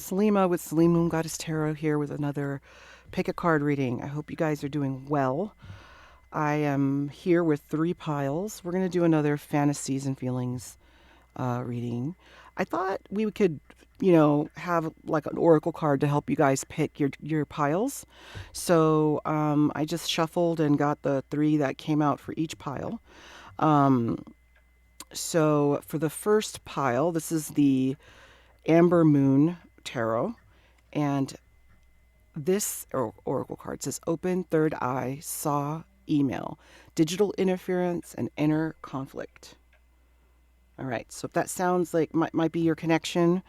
Selima with Selene Moon Goddess Tarot here with another pick a card reading. I hope you guys are doing well. I am here with 3 piles. We're going to do another fantasies and feelings reading. I thought we could, have like an oracle card to help you guys pick your piles. So I just shuffled and got the 3 that came out for each pile. So for the first pile, this is the Amber Moon Tarot, and this oracle card says open third eye, saw, email, digital interference, and inner conflict. All right, so if that sounds like might be your connection,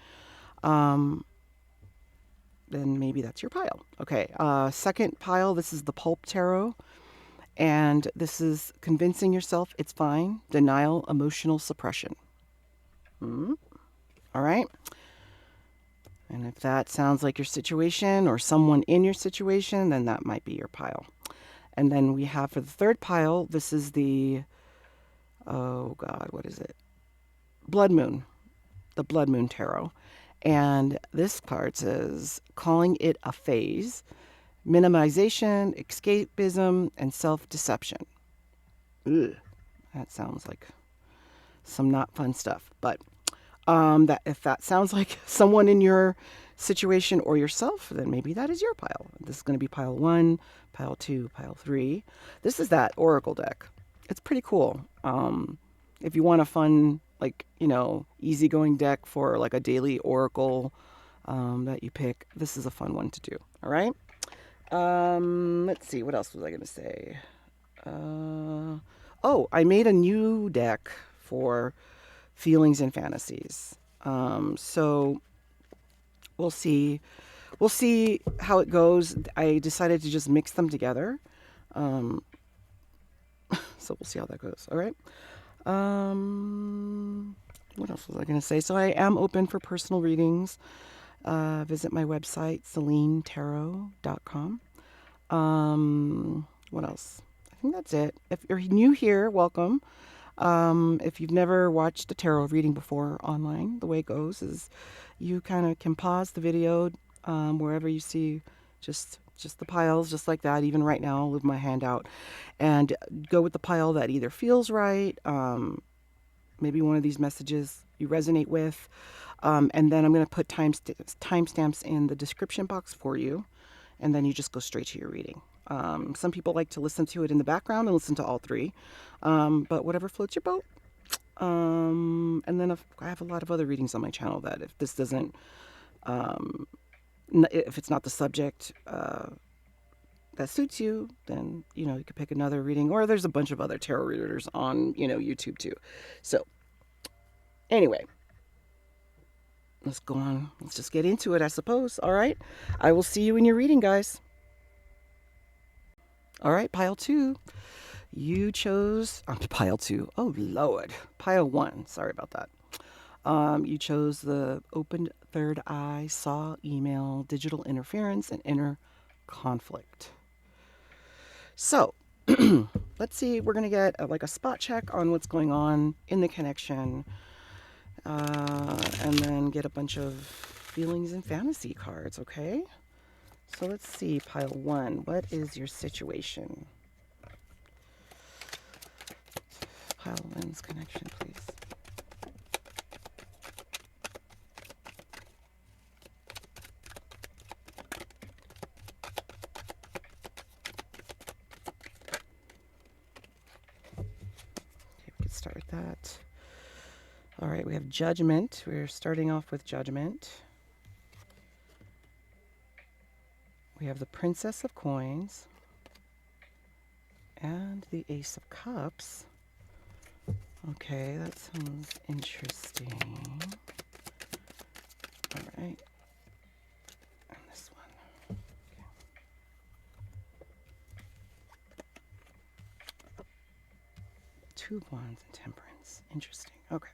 then maybe that's your pile. Okay, second pile, this is the Pulp Tarot, and this is convincing yourself it's fine, denial, emotional suppression. All right. And if that sounds like your situation or someone in your situation, then that might be your pile. And then we have for the third pile, this is the, oh God, what is it? Blood Moon, the Blood Moon Tarot. And this card says, calling it a phase, minimization, escapism, and self-deception. Ugh, that sounds like some not fun stuff, but that if that sounds like someone in your situation or yourself, then maybe that is your pile. This is going to be pile 1, pile 2, pile 3. This is that oracle deck. It's pretty cool. If you want a fun, easygoing deck for like a daily oracle that you pick, this is a fun one to do. All right. Let's see. What else was I going to say? Oh, I made a new deck for feelings and fantasies. So we'll see how it goes. I decided to just mix them together. So we'll see how that goes. All right. What else was I going to say? So I am open for personal readings. Visit my website, selenetarot.com. What else? I think that's it. If you're new here, welcome. If you've never watched a tarot reading before online, the way it goes is you kind of can pause the video wherever you see just the piles, just like that. Even right now, I'll leave my hand out and go with the pile that either feels right, maybe one of these messages you resonate with, and then I'm going to put timestamps in the description box for you, and then you just go straight to your reading. Some people like to listen to it in the background and listen to all 3, but whatever floats your boat. And then I have a lot of other readings on my channel that if this doesn't, if it's not the subject that suits you, then, you could pick another reading, or there's a bunch of other tarot readers on, YouTube too. So anyway, let's go on. Let's just get into it, I suppose. All right. I will see you in your reading, guys. All right, pile 2. You chose pile 2. Oh Lord, pile 1. Sorry about that. You chose the opened third eye, saw, email, digital interference, and inner conflict. So let's see. We're gonna get a spot check on what's going on in the connection, and then get a bunch of feelings and fantasy cards. Okay. So let's see, pile 1. What is your situation? Pile 1's connection, please. Okay, we can start with that. All right, we have judgment. We're starting off with judgment. We have the Princess of Coins and the Ace of Cups. Okay, that sounds interesting. All right. And this one. Okay. 2 of Wands and Temperance. Interesting. Okay.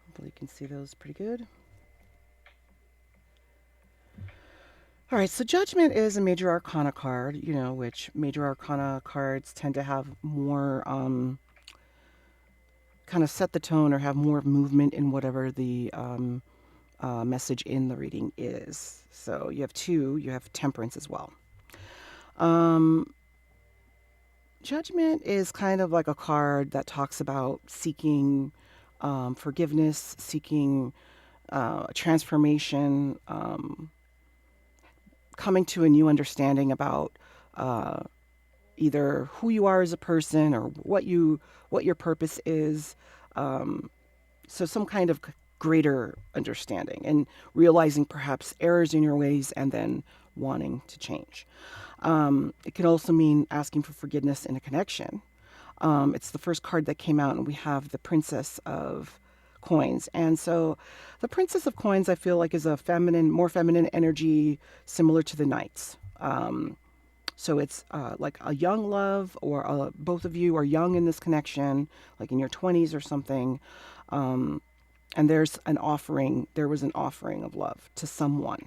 Hopefully you can see those pretty good. All right, so Judgment is a Major Arcana card, which Major Arcana cards tend to have more, kind of set the tone or have more movement in whatever the message in the reading is. So you have two, you have Temperance as well. Um, Judgment is kind of like a card that talks about seeking forgiveness, seeking transformation, coming to a new understanding about uh, either who you are as a person or what your purpose is. Um, so some kind of greater understanding and realizing perhaps errors in your ways and then wanting to change. It can also mean asking for forgiveness in a connection. It's the first card that came out, and we have the Princess of Coins. And so the Princess of Coins, I feel like, is a more feminine energy similar to the Knights. So it's like a young love, or both of you are young in this connection, like in your 20s or something. And there was an offering of love to someone.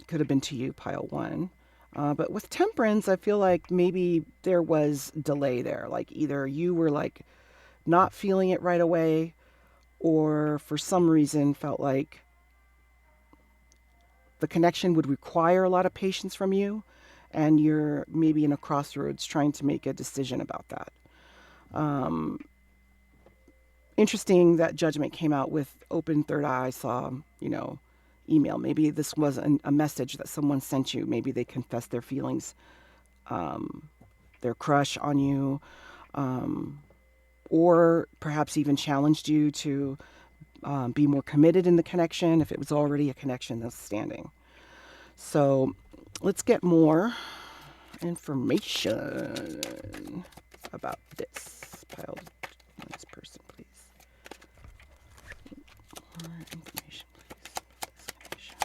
Could have been to you, pile one. But with Temperance, I feel like maybe there was delay there. Like either you were like not feeling it right away, or for some reason felt like the connection would require a lot of patience from you, and you're maybe in a crossroads trying to make a decision about that. Interesting that Judgment came out with open third eye. I saw, email. Maybe this was a message that someone sent you. Maybe they confessed their feelings, their crush on you, or perhaps even challenged you to be more committed in the connection if it was already a connection that's standing. So let's get more information about this. Piled this person, please. More information, please. This connection.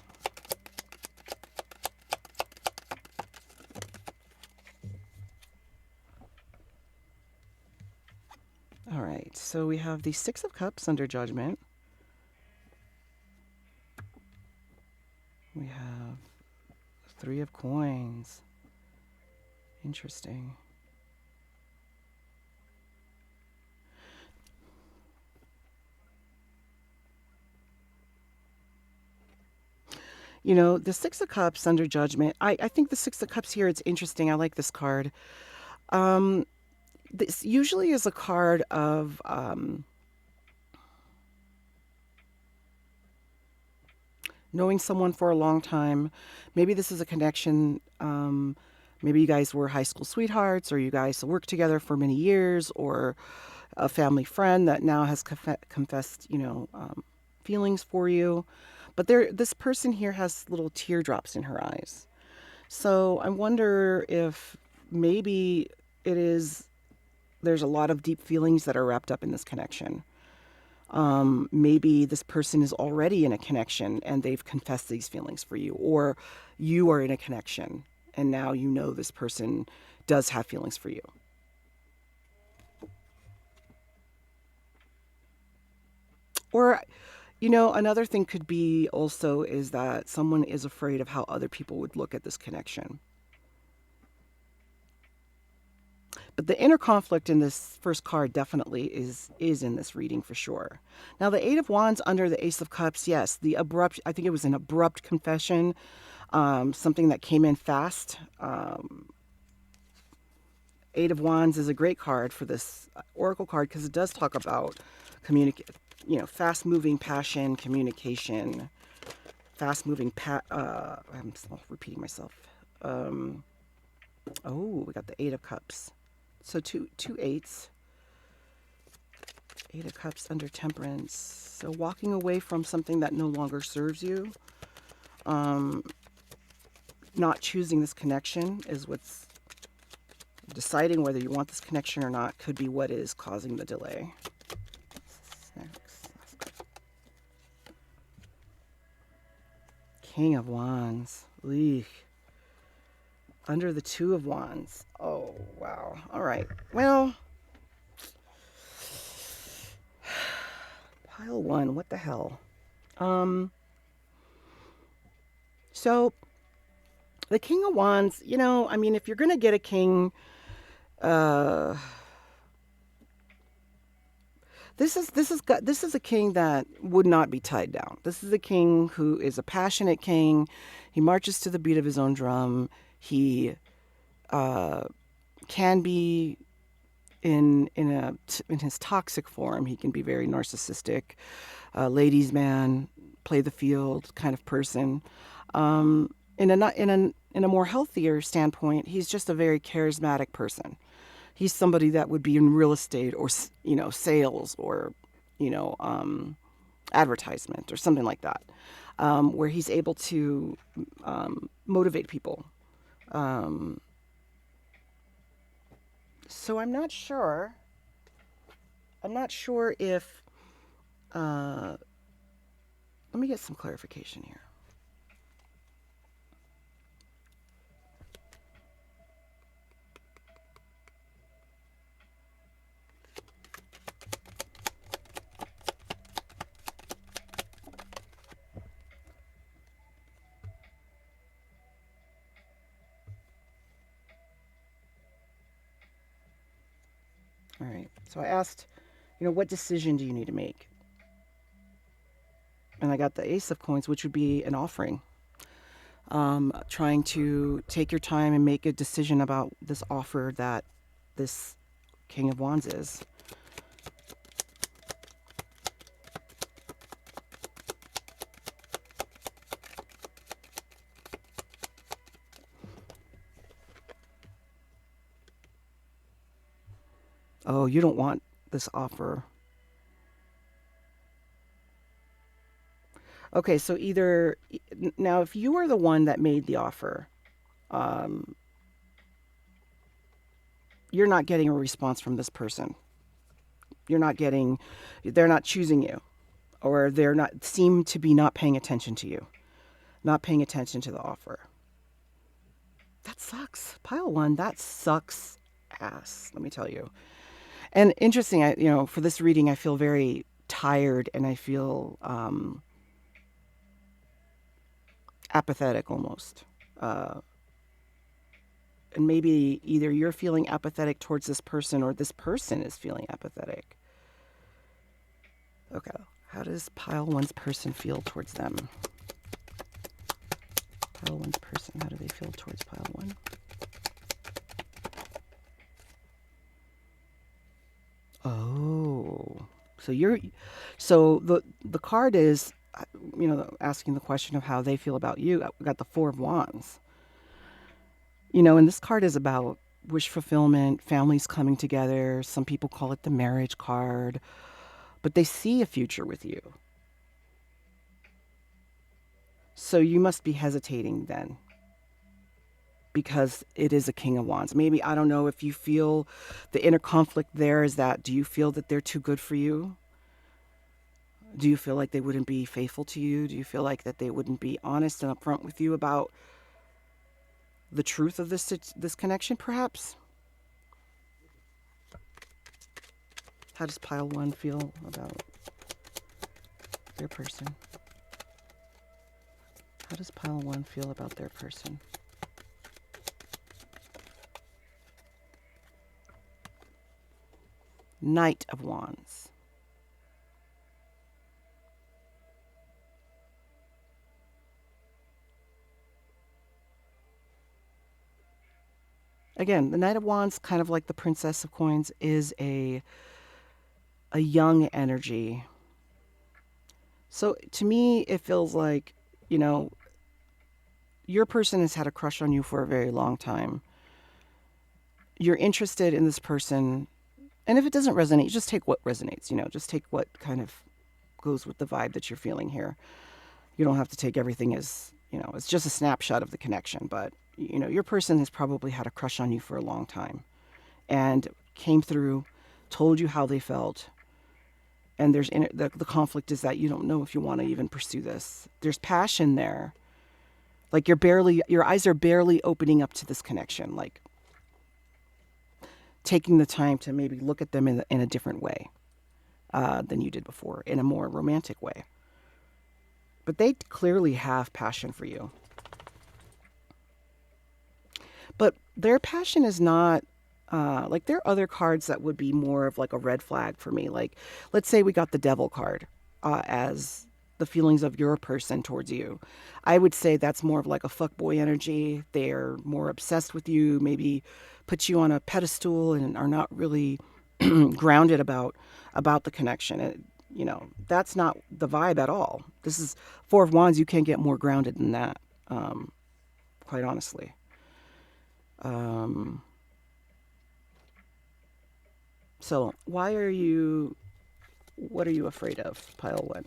All right, so we have the Six of Cups under Judgment. We have Three of Coins. Interesting. The Six of Cups under Judgment, I think the Six of Cups here, it's interesting. I like this card. This usually is a card of knowing someone for a long time. Maybe this is a connection. Maybe you guys were high school sweethearts, or you guys worked together for many years, or a family friend that now has confessed, feelings for you. But this person here has little teardrops in her eyes. So I wonder if maybe there's a lot of deep feelings that are wrapped up in this connection. Maybe this person is already in a connection and they've confessed these feelings for you, or you are in a connection and now this person does have feelings for you. Or, another thing could be also is that someone is afraid of how other people would look at this connection. But the inner conflict in this first card definitely is in this reading for sure. Now, the Eight of Wands under the Ace of Cups, yes, I think it was an abrupt confession, something that came in fast. Eight of Wands is a great card for this oracle card because it does talk about fast-moving passion, communication, fast-moving I'm repeating myself. We got the Eight of Cups. So two eights. Eight of Cups under Temperance. So walking away from something that no longer serves you. Not choosing this connection is what's deciding whether you want this connection or not could be what is causing the delay. King of Wands. Eek. Under the Two of Wands. Oh, wow. All right. Well, pile one. What the hell? So the King of Wands, if you're going to get a king, This is a king that would not be tied down. This is a king who is a passionate king. He marches to the beat of his own drum. He uh, can be in his toxic form. He can be very narcissistic, ladies' man, play the field kind of person. In a more healthier standpoint, he's just a very charismatic person. He's somebody that would be in real estate or sales or you know advertisement or something like that, where he's able to motivate people. Um, so I'm not sure. I'm not sure if. Uh, Let me get some clarification here. All right. So I asked, what decision do you need to make? And I got the Ace of Coins, which would be an offering. Trying to take your time and make a decision about this offer that this King of Wands is. Oh, you don't want this offer. Okay, so either now, if you are the one that made the offer, um, you're not getting a response from this person. They're not choosing you, or they're not seem to be not paying attention to you, not paying attention to the offer. That sucks. Pile one, that sucks ass. Let me tell you. And interesting, for this reading, I feel very tired and I feel apathetic almost. And maybe either you're feeling apathetic towards this person or this person is feeling apathetic. Okay, how does pile one's person feel towards them? Pile one's person, how do they feel towards pile one? Oh, so the card is, asking the question of how they feel about you. We got the Four of Wands. And this card is about wish fulfillment, families coming together. Some people call it the marriage card, but they see a future with you. So you must be hesitating then, because it is a King of Wands. Maybe, I don't know if you feel the inner conflict there is that, do you feel that they're too good for you? Do you feel like they wouldn't be faithful to you? Do you feel like that they wouldn't be honest and upfront with you about the truth of this connection, perhaps? How does pile one feel about their person? How does pile one feel about their person? Knight of Wands. Again, the Knight of Wands, kind of like the Princess of Coins, is a young energy. So to me, it feels like, your person has had a crush on you for a very long time. You're interested in this person. And if it doesn't resonate, just take what resonates, just take what kind of goes with the vibe that you're feeling here. You don't have to take everything as, it's just a snapshot of the connection. But, your person has probably had a crush on you for a long time and came through, told you how they felt. And the conflict is that you don't know if you want to even pursue this. There's passion there. Like your eyes are barely opening up to this connection. Like taking the time to maybe look at them in a different way than you did before, in a more romantic way. But they clearly have passion for you. But their passion is not Like there are other cards that would be more of like a red flag for me. Like, let's say we got the devil card as the feelings of your person towards you. I would say that's more of like a fuckboy energy. They're more obsessed with you, maybe put you on a pedestal and are not really grounded about the connection. That's not the vibe at all. This is Four of Wands. You can't get more grounded than that, quite honestly. So what are you afraid of, pile one?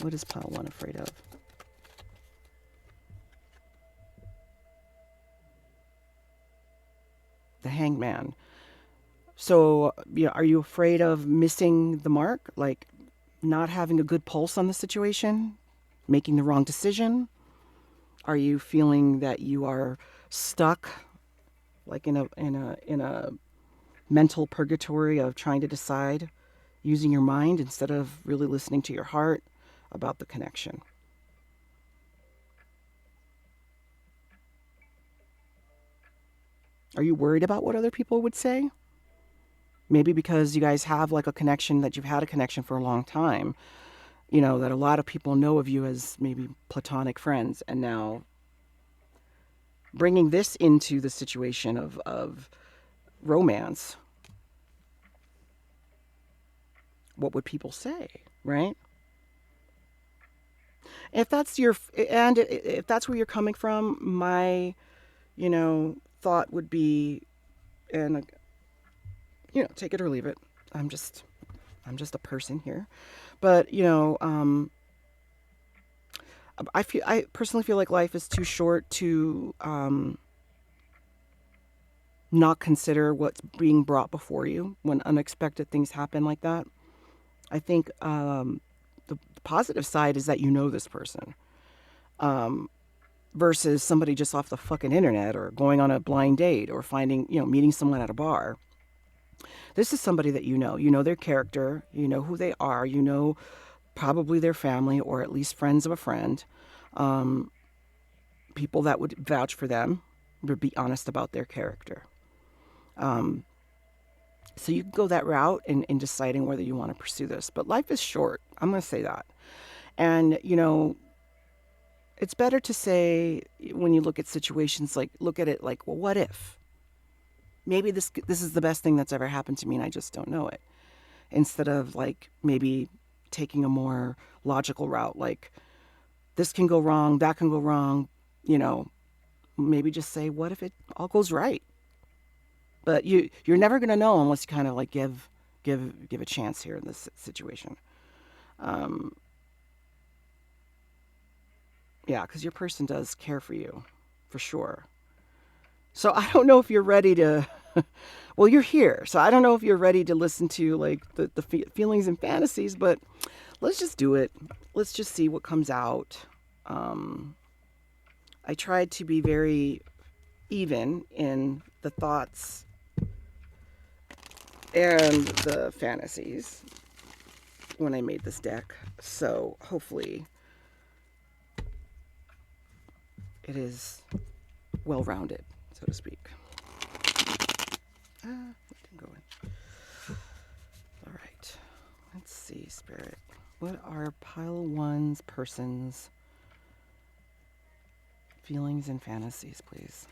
What is pile one afraid of? The Hangman. So, are you afraid of missing the mark? Like not having a good pulse on the situation? Making the wrong decision? Are you feeling that you are stuck like in a mental purgatory of trying to decide using your mind instead of really listening to your heart about the connection? Are you worried about what other people would say? Maybe because you guys have like a connection, that you've had a connection for a long time, that a lot of people know of you as maybe platonic friends, and now bringing this into the situation of romance, what would people say, right? If that's if that's where you're coming from, my, thought would be, and take it or leave it. I'm just a person here, but I personally feel like life is too short to not consider what's being brought before you when unexpected things happen like that. I think the positive side is that you know this person, versus somebody just off the fucking internet or going on a blind date or meeting someone at a bar. This is somebody that you know their character, you know who they are, probably their family or at least friends of a friend, people that would vouch for them, would be honest about their character. So you can go that route in deciding whether you want to pursue this. But life is short. I'm going to say that. And, it's better to say, when you look at situations, like look at it like, well, what if? Maybe this is the best thing that's ever happened to me and I just don't know it. Instead of like maybe taking a more logical route, like this can go wrong, that can go wrong, maybe just say, what if it all goes right? But you're never going to know unless you kind of like give a chance here in this situation. Yeah, because your person does care for you, for sure. So I don't know if you're ready to. Well, you're here, so I don't know if you're ready to listen to like the feelings and fantasies, but let's just do it. Let's just see what comes out. I tried to be very even in the thoughts and the fantasies when I made this deck, so hopefully it is well-rounded, so to speak. Didn't go in. All right, let's see, Spirit. What are pile one's person's feelings and fantasies, please?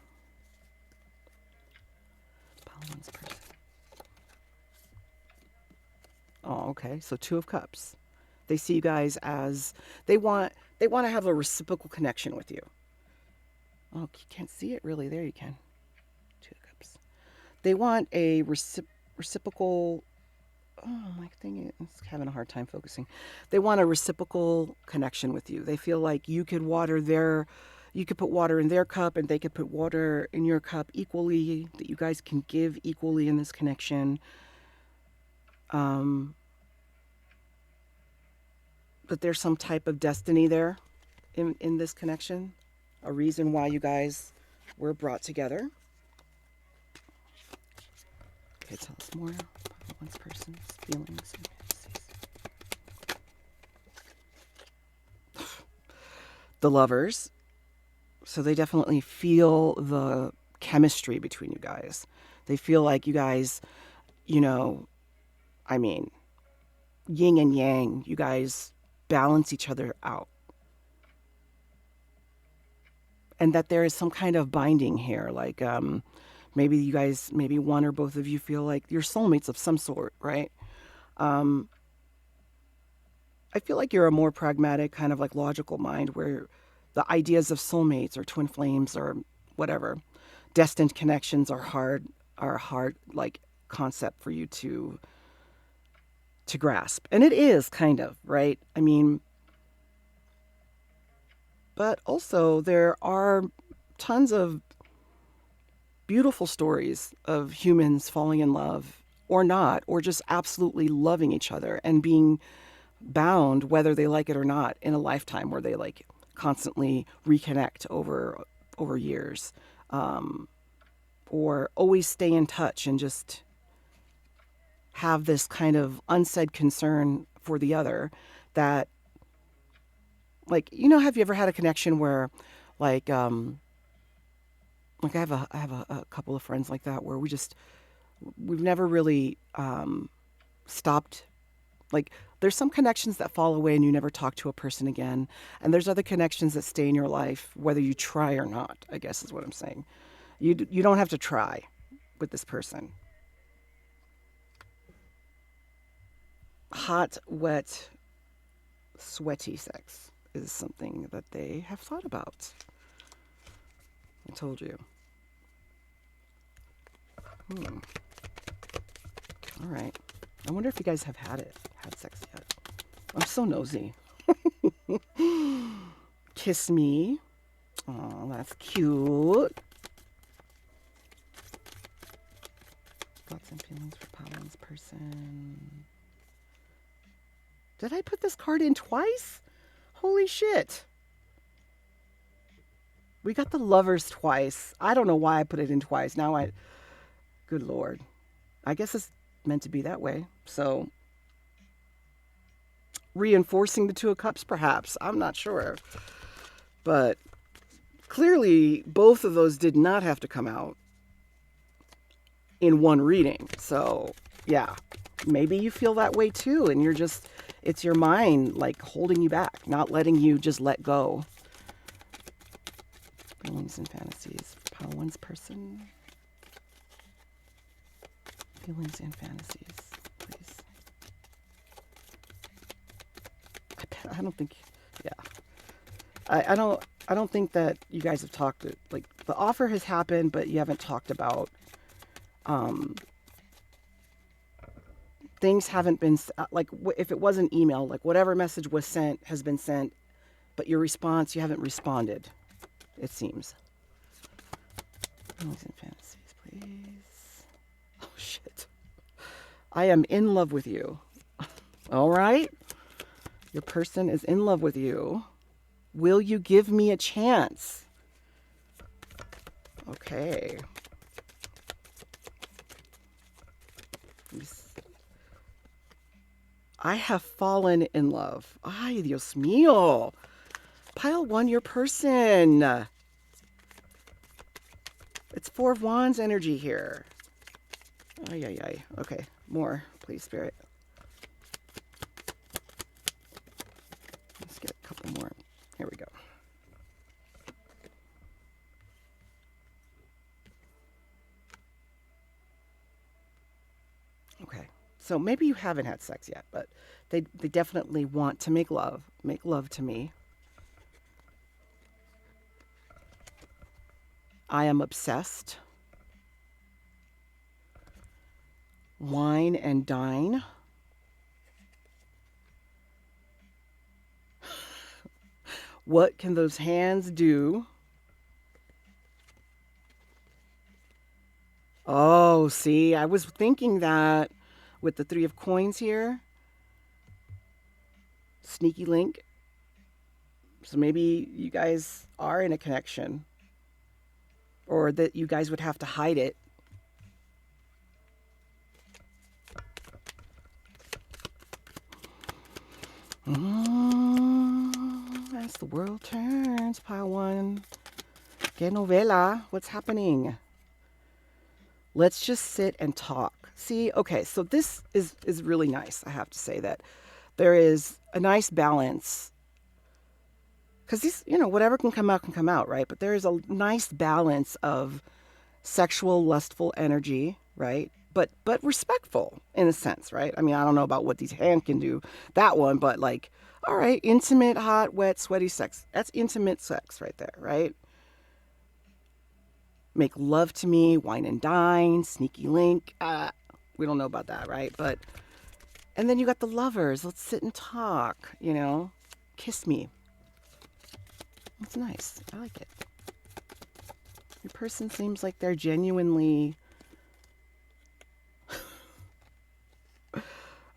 Pile one's person. Oh, okay. So Two of Cups. They see you guys as they want to have a reciprocal connection with you. Oh, you can't see it really. There you can. Two of Cups. They want a reciprocal. Oh, my thing is having a hard time focusing. They want a reciprocal connection with you. They feel like you could put water in their cup and they could put water in your cup equally, that you guys can give equally in this connection. That there's some type of destiny there in this connection, a reason why you guys were brought together. Okay, tell us more about one person's feelings and fantasies. The Lovers. So they definitely feel the chemistry between you guys. They feel like you guys, you know, I mean, yin and yang, you guys balance each other out. And that there is some kind of binding here. Like maybe you guys, maybe one or both of you feel like you're soulmates of some sort, right? I feel like you're a more pragmatic, kind of like logical mind where the ideas of soulmates or twin flames or whatever, destined connections are hard like concept for you to grasp. And it is kind of, right? I mean, but also there are tons of beautiful stories of humans falling in love or not, or just absolutely loving each other and being bound, whether they like it or not, in a lifetime where they like constantly reconnect over years, or always stay in touch and just have this kind of unsaid concern for the other that, like, have you ever had a connection where like I have a couple of friends like that where we've never really stopped. Like, there's some connections that fall away and you never talk to a person again. And there's other connections that stay in your life, whether you try or not, I guess is what I'm saying. You don't have to try with this person. Hot, wet, sweaty sex is something that they have thought about. I told you. All right. I wonder if you guys have had sex yet. I'm so nosy. Kiss me. Oh, that's cute. Thoughts and feelings for Palin's person. Did I put this card in twice? Holy shit. We got the lovers twice. I don't know why I put it in twice. Good Lord. I guess it's meant to be that way. So, reinforcing the Two of Cups, perhaps. I'm not sure. But clearly, both of those did not have to come out in one reading. So, yeah. Maybe you feel that way too. And it's your mind like holding you back, not letting you just let go. Feelings and fantasies. Pile one's person. Feelings and fantasies, please. I don't think, yeah. I don't think that you guys have talked, like, the offer has happened, but you haven't talked about, things haven't been, like, if it was an email, like, whatever message was sent has been sent, but your response, you haven't responded, it seems. Feelings and fantasies, please. Oh, shit. I am in love with you. All right? Your person is in love with you. Will you give me a chance? Okay. I have fallen in love. Ay, Dios mío. Pile one, your person. It's Four of Wands energy here. Ay, ay, ay. Okay, more, please, Spirit. Let's get a couple more. Here we go. Okay, so maybe you haven't had sex yet, but they definitely want to make love. Make love to me. I am obsessed. Wine and dine. What can those hands do? Oh, see, I was thinking that with the Three of Coins here. Sneaky link. So maybe you guys are in a connection. Or that you guys would have to hide it. As the world turns, pile one. Que novela? What's happening? Let's just sit and talk. See, okay, so this is really nice. I have to say that there is a nice balance because these, whatever can come out, right? But there is a nice balance of sexual, lustful energy, right? But respectful in a sense, right? I mean, I don't know about what these hand can do, that one, but like, all right, intimate, hot, wet, sweaty sex. That's intimate sex right there, right? Make love to me, wine and dine, sneaky link. We don't know about that, right? But and then you got the lovers. Let's sit and talk, kiss me. It's nice. I like it. Your person seems like they're genuinely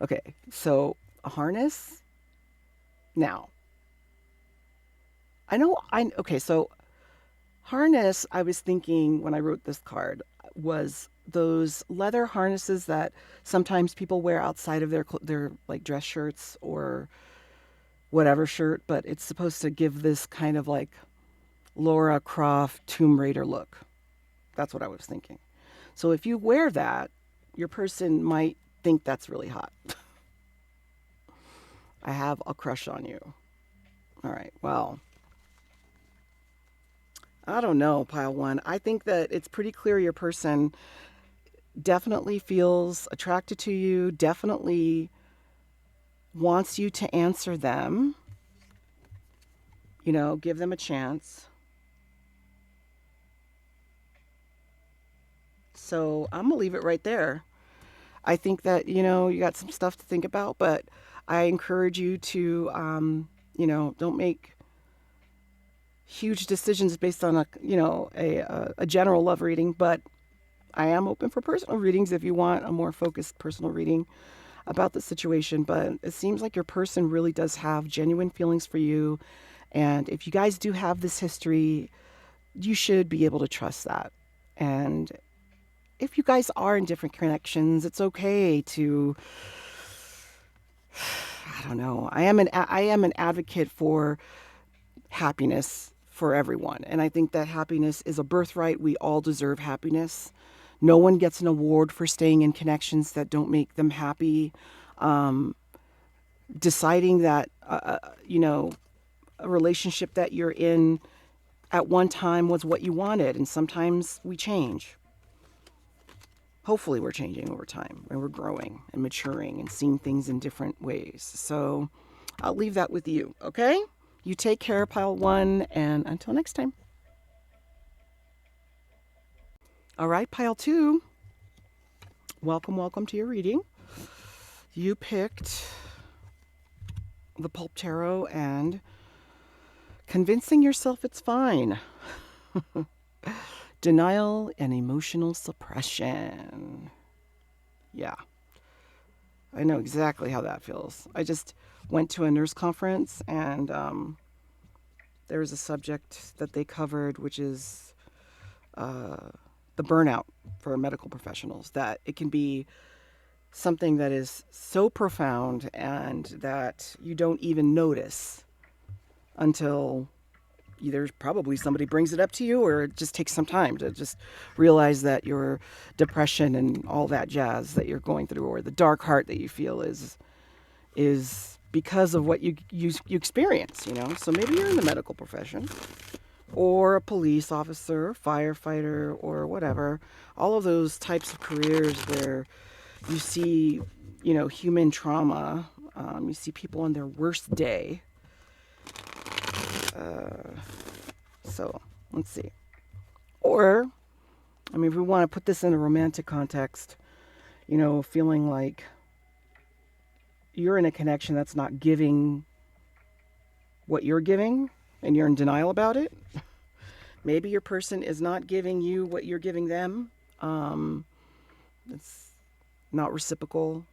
okay. So a harness. Now, okay. So harness. I was thinking when I wrote this card was those leather harnesses that sometimes people wear outside of their like dress shirts or whatever shirt, but it's supposed to give this kind of like Laura Croft Tomb Raider look. That's what I was thinking. So if you wear that, your person might think that's really hot. I have a crush on you. All right. Well, I don't know, pile one. I think that it's pretty clear your person definitely feels attracted to you, definitely wants you to answer them. Give them a chance. So I'm going to leave it right there. I think that, you got some stuff to think about, but I encourage you to, don't make huge decisions based on a general love reading, but I am open for personal readings if you want a more focused personal reading about the situation. But it seems like your person really does have genuine feelings for you. And if you guys do have this history, you should be able to trust that. And if you guys are in different connections, it's okay to, I don't know. I am an advocate for happiness for everyone. And I think that happiness is a birthright. We all deserve happiness. No one gets an award for staying in connections that don't make them happy. Deciding that, a relationship that you're in at one time was what you wanted. And sometimes we change. Hopefully we're changing over time and we're growing and maturing and seeing things in different ways. So I'll leave that with you. Okay? You take care, pile one, and until next time. All right, pile two. Welcome to your reading. You picked the Pulp Tarot and convincing yourself it's fine. Denial and emotional suppression. Yeah. I know exactly how that feels. I just went to a nurse conference and there was a subject that they covered, which is the burnout for medical professionals, that it can be something that is so profound and that you don't even notice until either probably somebody brings it up to you or it just takes some time to just realize that your depression and all that jazz that you're going through or the dark heart that you feel is because of what you experience, So maybe you're in the medical profession or a police officer, firefighter, or whatever. All of those types of careers where you see, human trauma. You see people on their worst day. So let's see. Or, if we want to put this in a romantic context, feeling like you're in a connection that's not giving what you're giving and you're in denial about it. Maybe your person is not giving you what you're giving them. It's not reciprocal.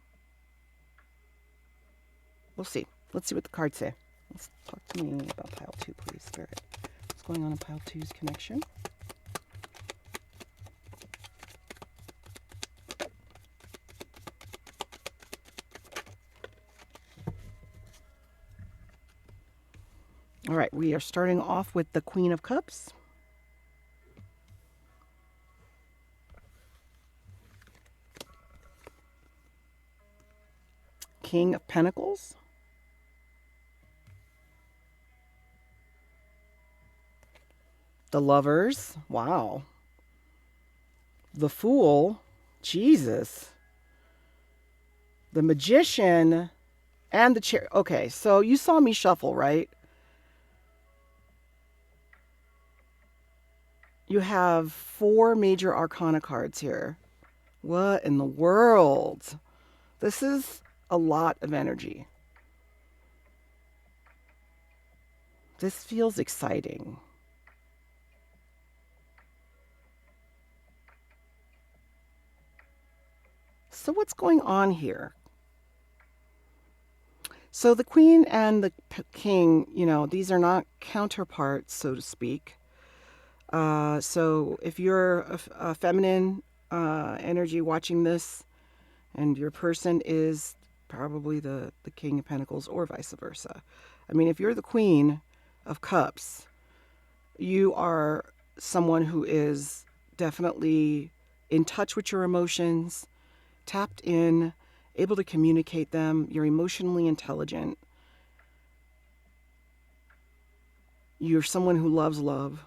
We'll see. Let's see what the cards say. Let's talk to me about pile two, please, Spirit. What's going on in pile two's connection? All right, we are starting off with the Queen of Cups. King of Pentacles. The Lovers. Wow. The Fool. Jesus. The Magician. And the Chair. Okay, so you saw me shuffle, right? You have 4 major arcana cards here. What in the world? This is a lot of energy. This feels exciting. So what's going on here? So the Queen and the King, these are not counterparts, so to speak. So if you're a feminine energy watching this, and your person is probably the King of Pentacles or vice versa. I mean, if you're the Queen of Cups, you are someone who is definitely in touch with your emotions, tapped in, able to communicate them. You're emotionally intelligent. You're someone who loves love.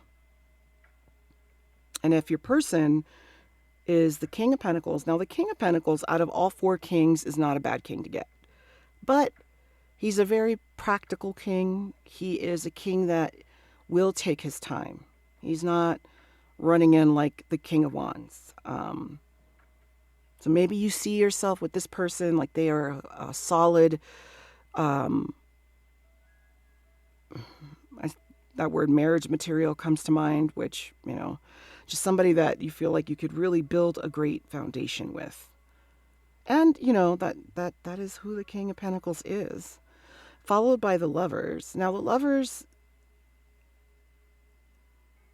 And if your person is the King of Pentacles, now the King of Pentacles out of all 4 kings is not a bad king to get. But he's a very practical king. He is a king that will take his time. He's not running in like the King of Wands. So maybe you see yourself with this person like they are a solid, that word marriage material comes to mind, which, just somebody that you feel like you could really build a great foundation with. And, that is who the King of Pentacles is. Followed by the Lovers. Now, the Lovers,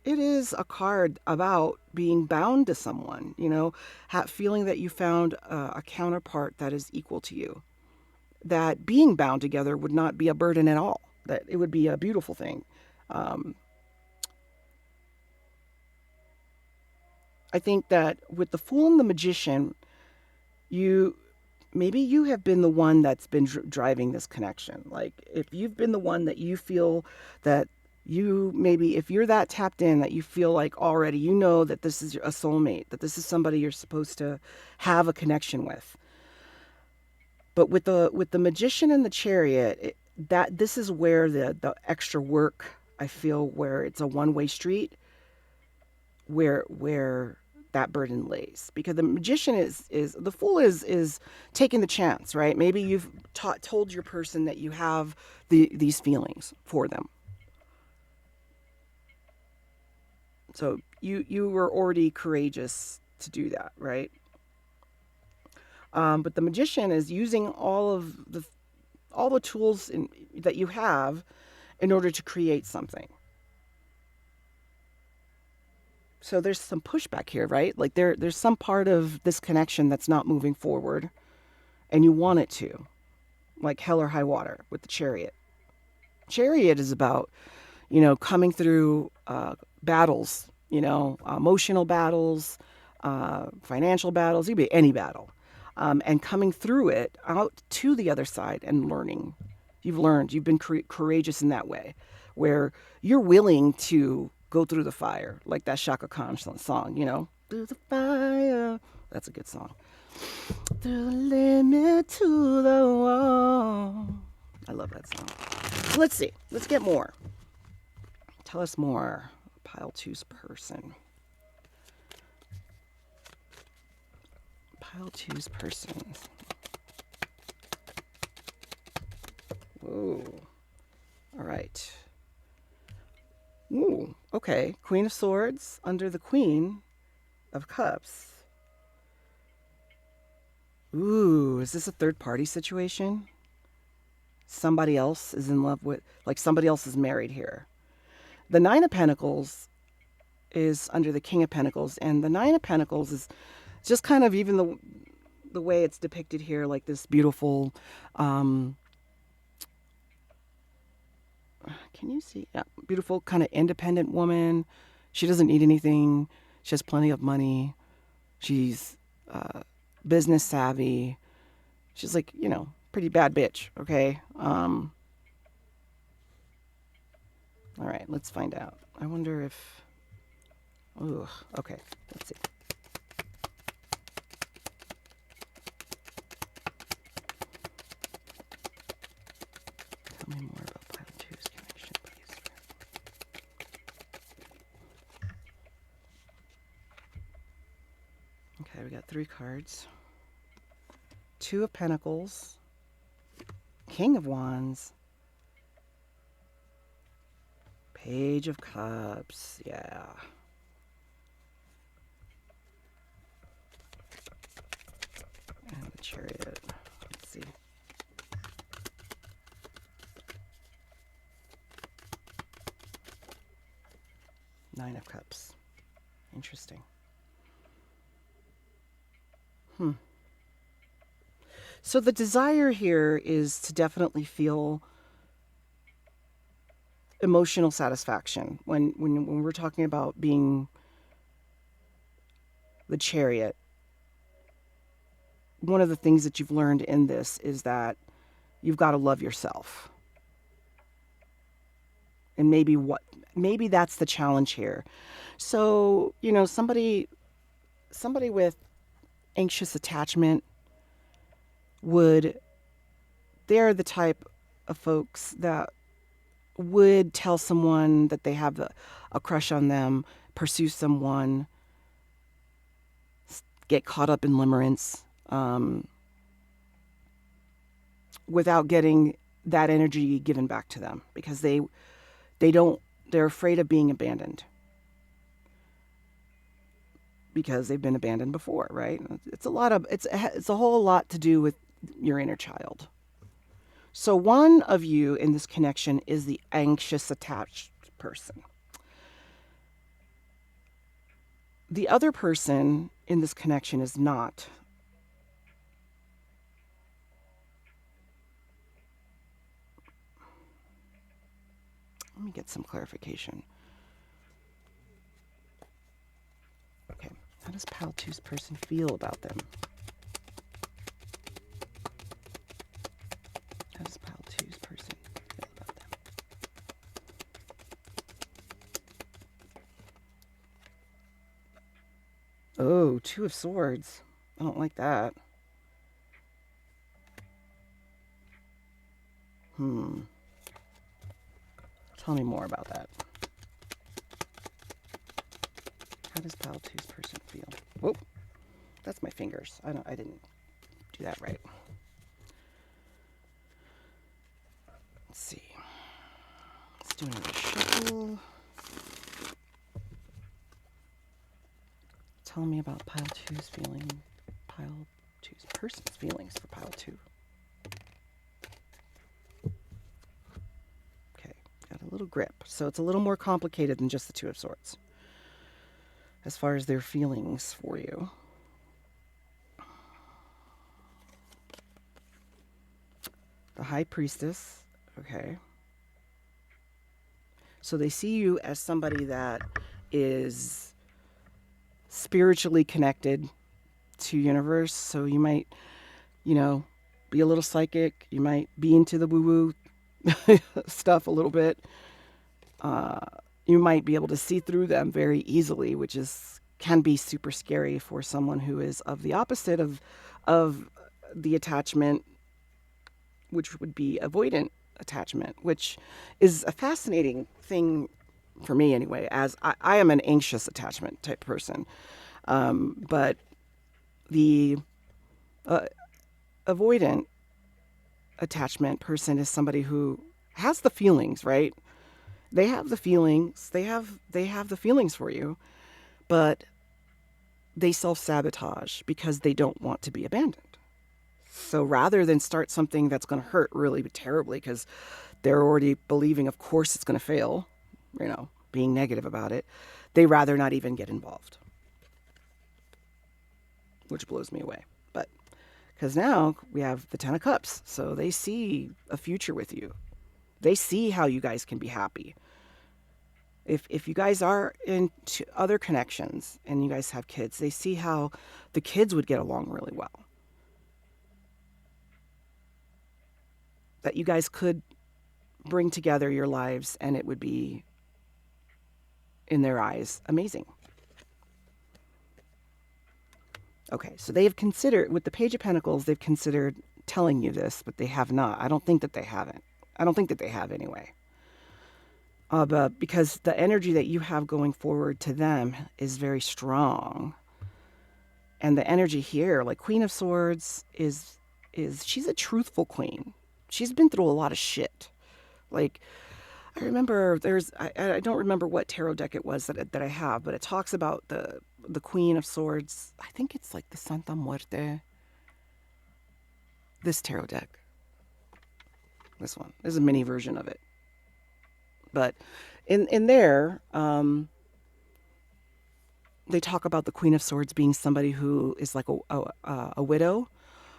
it is a card about being bound to someone, feeling that you found a counterpart that is equal to you. That being bound together would not be a burden at all. That it would be a beautiful thing. I think that with the Fool and the Magician, maybe you have been the one that's been driving this connection. Like if you've been the one that you feel that if you're that tapped in that you feel like already, that this is a soulmate, that this is somebody you're supposed to have a connection with. But with the Magician and the Chariot, this is where the extra work, I feel, where it's a one-way street, where that burden lays. Because the Magician is the Fool is taking the chance, right? Maybe you've told your person that you have these feelings for them. So you were already courageous to do that, right? But the Magician is using all the tools that you have in order to create something. So there's some pushback here, right? Like there's some part of this connection that's not moving forward, and you want it to, like hell or high water with the Chariot. Chariot is about, coming through battles, emotional battles, financial battles, it could be any battle, and coming through it out to the other side and learning. You've been courageous in that way, where you're willing to go through the fire, like that Shaka Khan song, through the fire. That's a good song. Through the limit to the wall. I love that song. Let's see. Let's get more. Tell us more. Pile 2's person. Pile 2's person. Whoa. All right. Ooh, okay. Queen of Swords under the Queen of Cups. Ooh, is this a third party situation? Somebody else is in love with, like somebody else is married here. The Nine of Pentacles is under the King of Pentacles, and the Nine of Pentacles is just kind of even the way it's depicted here, like this beautiful, can you see? Yeah, beautiful kind of independent woman. She doesn't need anything. She has plenty of money. She's business savvy. She's like, pretty bad bitch, okay? All right, let's find out. I wonder if... Ooh, okay, let's see. Tell me more about pile two's connection, please. Okay, we got 3 cards. 2 of Pentacles. King of Wands. Page of Cups. Yeah. And the Chariot. Let's see. Nine of Cups. Interesting. So the desire here is to definitely feel emotional satisfaction. When we're talking about being the Chariot, one of the things that you've learned in this is that you've got to love yourself. And maybe that's the challenge here. So, somebody with anxious attachment they're the type of folks that would tell someone that they have a crush on them, pursue someone, get caught up in limerence, without getting that energy given back to them, because they're afraid of being abandoned, because they've been abandoned before, right? It's a whole lot to do with your inner child. So one of you in this connection is the anxious attached person. The other person in this connection is not. Let me get some clarification. Okay, how does Pile 2's person feel about them? How does Pile 2's person feel about them? Oh, 2 of Swords. I don't like that. Tell me more about that. How does Pile 2's person feel? Whoa, that's my fingers. I didn't do that right. Let's see. Let's do another shuffle. Tell me about Pile 2's person's feelings for Pile 2. Okay, got a little grip. So it's a little more complicated than just the 2 of Swords as far as their feelings for you. The High Priestess. Okay. So they see you as somebody that is spiritually connected to universe. So you might, be a little psychic. You might be into the woo-woo stuff a little bit. You might be able to see through them very easily, which can be super scary for someone who is of the opposite of the attachment, which would be avoidant attachment, which is a fascinating thing for me anyway, as I am an anxious attachment type person. But the avoidant attachment person is somebody who has the feelings, right? They have the feelings. They have the feelings for you, but they self-sabotage because they don't want to be abandoned. So rather than start something that's going to hurt really terribly because they're already believing, of course, it's going to fail, being negative about it, they rather not even get involved, which blows me away. But because now we have the 10 of Cups, so they see a future with you. They see how you guys can be happy. If you guys are into other connections and you guys have kids, they see how the kids would get along really well. that you guys could bring together your lives and it would be, in their eyes, amazing. Okay, so they have considered, with the Page of Pentacles, they've considered telling you this, but they have not. I don't think that they haven't. I don't think that they have anyway. But because the energy that you have going forward to them is very strong. And the energy here, like Queen of Swords, is she's a truthful queen. She's been through a lot of shit. Like, I remember I don't remember what tarot deck it was that I have, but it talks about the Queen of Swords. I think it's like the Santa Muerte. This tarot deck. This one. There's a mini version of it. But in there, they talk about the Queen of Swords being somebody who is like a widow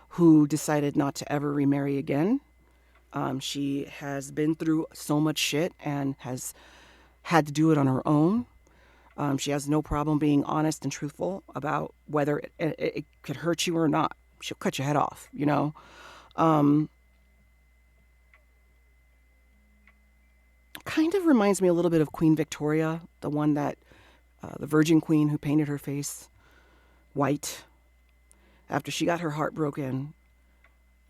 who decided not to ever remarry again. She has been through so much shit and has had to do it on her own. She has no problem being honest and truthful about whether it could hurt you or not. She'll cut your head off, you know. Kind of reminds me a little bit of Queen Victoria, the one that, the Virgin Queen who painted her face white after she got her heart broken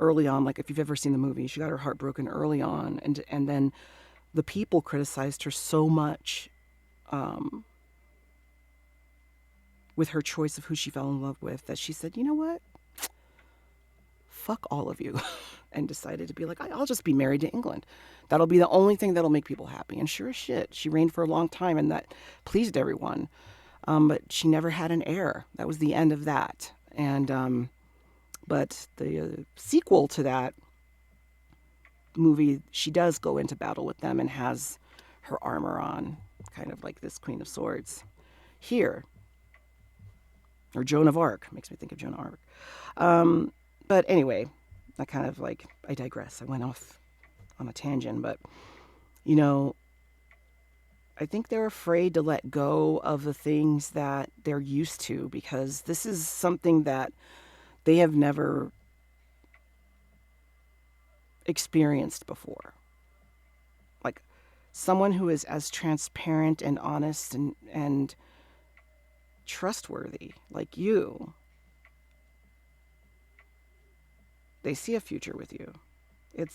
early on. Like if you've ever seen the movie, she got her heart broken early on, and then the people criticized her so much with her choice of who she fell in love with that she said, you know what? Fuck all of you. And decided to be like, I'll just be married to England. That'll be the only thing that'll make people happy. And sure as shit, she reigned for a long time and that pleased everyone. But she never had an heir. That was the end of that. And but the sequel to that movie, she does go into battle with them and has her armor on, kind of like this Queen of Swords here. Or Joan of Arc. Makes me think of Joan of Arc. But anyway, I digress. I went off on a tangent, but, you know, I think they're afraid to let go of the things that they're used to because this is something that they have never experienced before. Like someone who is as transparent and honest and trustworthy like you. They see a future with you.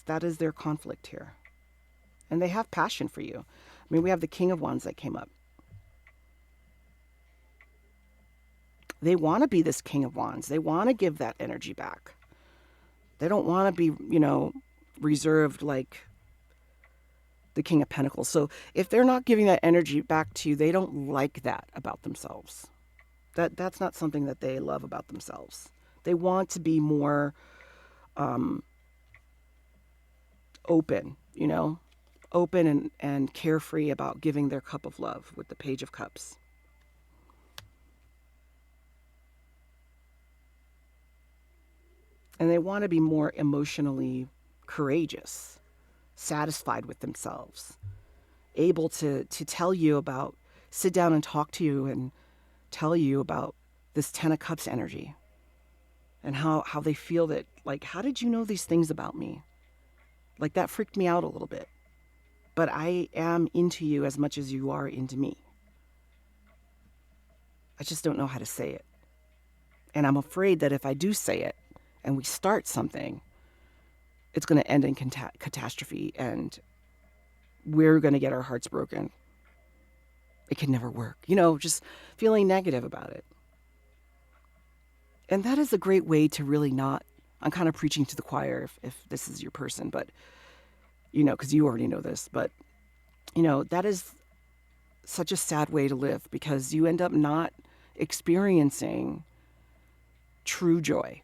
That is their conflict here. And they have passion for you. I mean, we have the King of Wands that came up. They want to be this King of Wands. They want to give that energy back. They don't want to be, reserved like the King of Pentacles. So if they're not giving that energy back to you, they don't like that about themselves. That's not something that they love about themselves. They want to be more open, open and carefree about giving their cup of love with the Page of Cups. And they want to be more emotionally courageous, satisfied with themselves, able to tell you about, sit down and talk to you and tell you about this Ten of Cups energy and how they feel that, like, how did you know these things about me? Like, that freaked me out a little bit. But I am into you as much as you are into me. I just don't know how to say it. And I'm afraid that if I do say it and we start something, it's going to end in catastrophe and we're going to get our hearts broken. It can never work. Just feeling negative about it. And that is a great way to really not, I'm kind of preaching to the choir if this is your person, but, because you already know this, but, that is such a sad way to live because you end up not experiencing true joy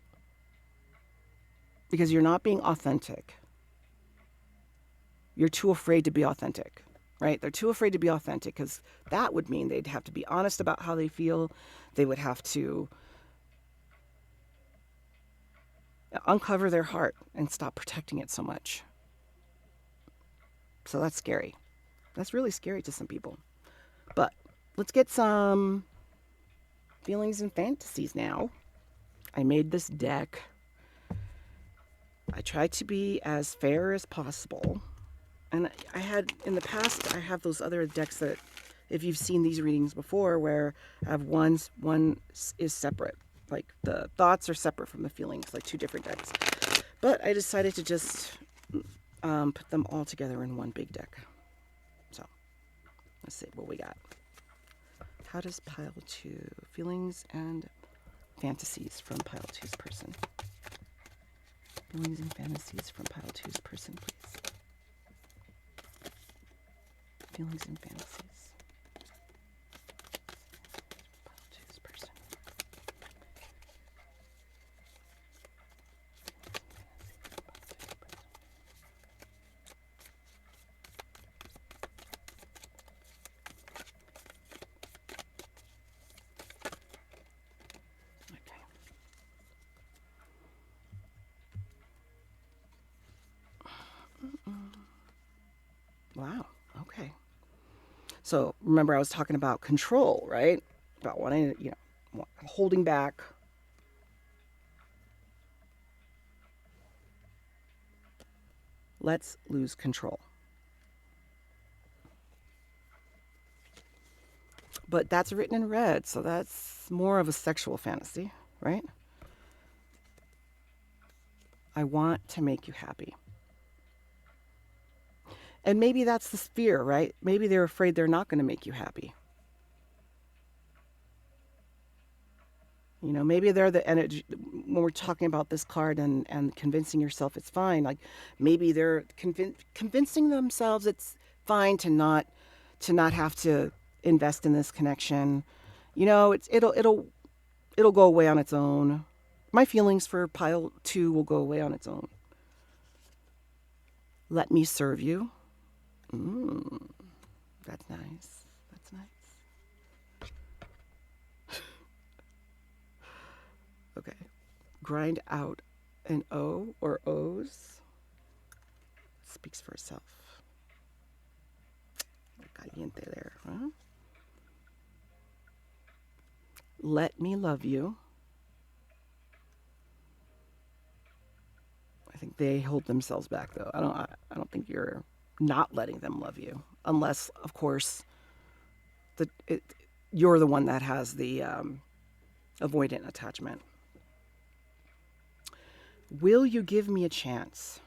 because you're not being authentic. You're too afraid to be authentic, right? They're too afraid to be authentic because that would mean they'd have to be honest about how they feel. They would have to uncover their heart and stop protecting it so much. So that's scary. That's really scary to some people. But let's get some feelings and fantasies now. I made this deck. I try to be as fair as possible. And I had, in the past, I have those other decks that, if you've seen these readings before, where I have one is separate. Like the thoughts are separate from the feelings, like two different decks. But I decided to just put them all together in one big deck. So let's see what we got. How does pile 2, feelings and fantasies from pile 2's person? Feelings and fantasies from pile 2's person, please. Feelings and fantasies. Pile 2's person. Wow. Okay. So remember, I was talking about control, right? About wanting, holding back. Let's lose control. But that's written in red, so that's more of a sexual fantasy, right? I want to make you happy. And maybe that's the fear, right? Maybe they're afraid they're not going to make you happy. Maybe they're the energy. When we're talking about this card and convincing yourself it's fine, like maybe they're convincing themselves it's fine to not have to invest in this connection. It'll go away on its own. My feelings for pile 2 will go away on its own. Let me serve you. That's nice. That's nice. Okay. Grind out an O or O's. Speaks for itself. Caliente there, huh? Let me love you. I think they hold themselves back, though. I don't think you're not letting them love you, unless, of course, you're the one that has the avoidant attachment. Will you give me a chance?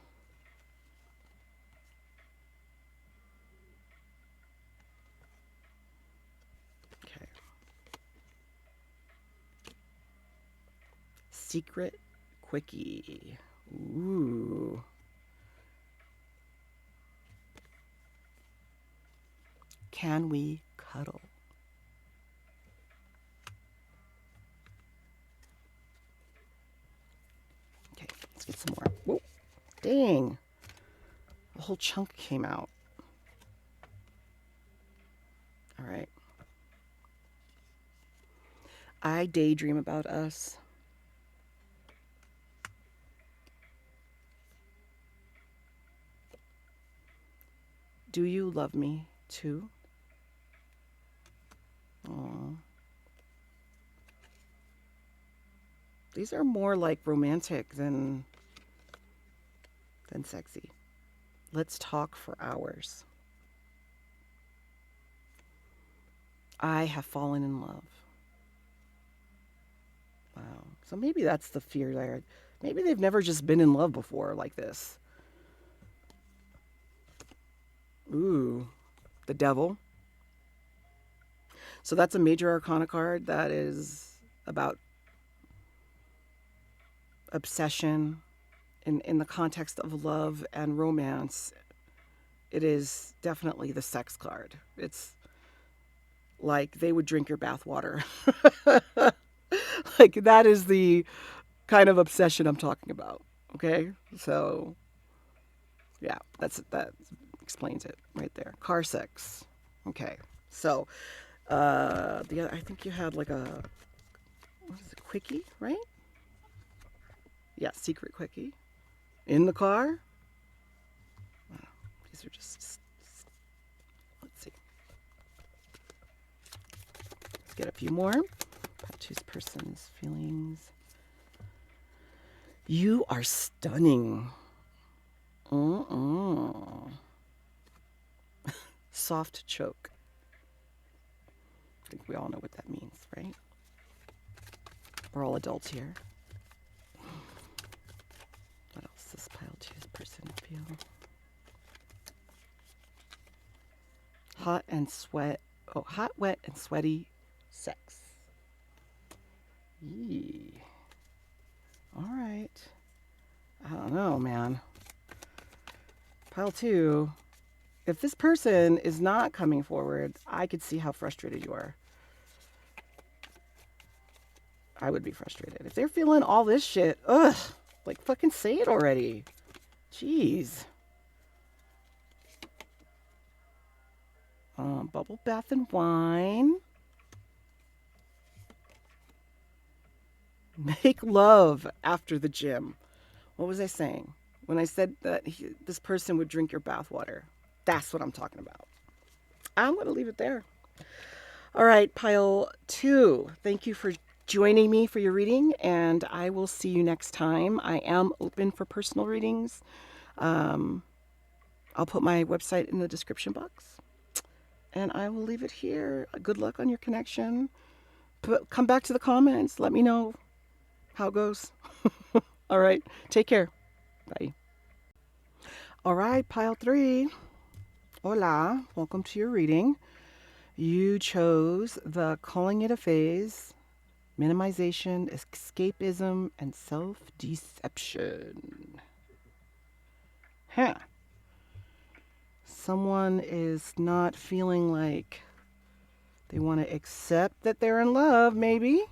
Okay. Secret quickie. Ooh. Can we cuddle? Okay, let's get some more. Whoa, dang. A whole chunk came out. All right. I daydream about us. Do you love me too? Aww. These are more like romantic than sexy. Let's talk for hours. I have fallen in love. Wow. So maybe that's the fear there. Maybe they've never just been in love before like this. Ooh, the devil. So that's a major arcana card that is about obsession in the context of love and romance. It is definitely the sex card. It's like they would drink your bathwater. Like that is the kind of obsession I'm talking about. Okay, so yeah, that explains it right there. Car sex. Okay, so I think you had like a, what is it, quickie, right? Yeah, secret quickie in the car. Wow, these are just, let's see. Let's get a few more. Choose person's feelings You are stunning. Mm-mm. Soft choke. I think we all know what that means, right? We're all adults here. What else does pile 2's person feel? Hot, wet, and sweaty sex. Yee. All right. I don't know, man. Pile 2. If this person is not coming forward, I could see how frustrated you are. I would be frustrated. If they're feeling all this shit, ugh, like fucking say it already. Jeez. Bubble bath and wine. Make love after the gym. What was I saying? When I said that this person would drink your bath water. That's what I'm talking about. I'm going to leave it there. All right, pile 2. Thank you for joining me for your reading, and I will see you next time. I am open for personal readings. I'll put my website in the description box, and I will leave it here. Good luck on your connection. Come back to the comments. Let me know how it goes. All right, take care. Bye. All right, pile 3. Hola, welcome to your reading. You chose the calling it a phase, minimization, escapism, and self-deception. Huh. Someone is not feeling like they want to accept that they're in love, maybe.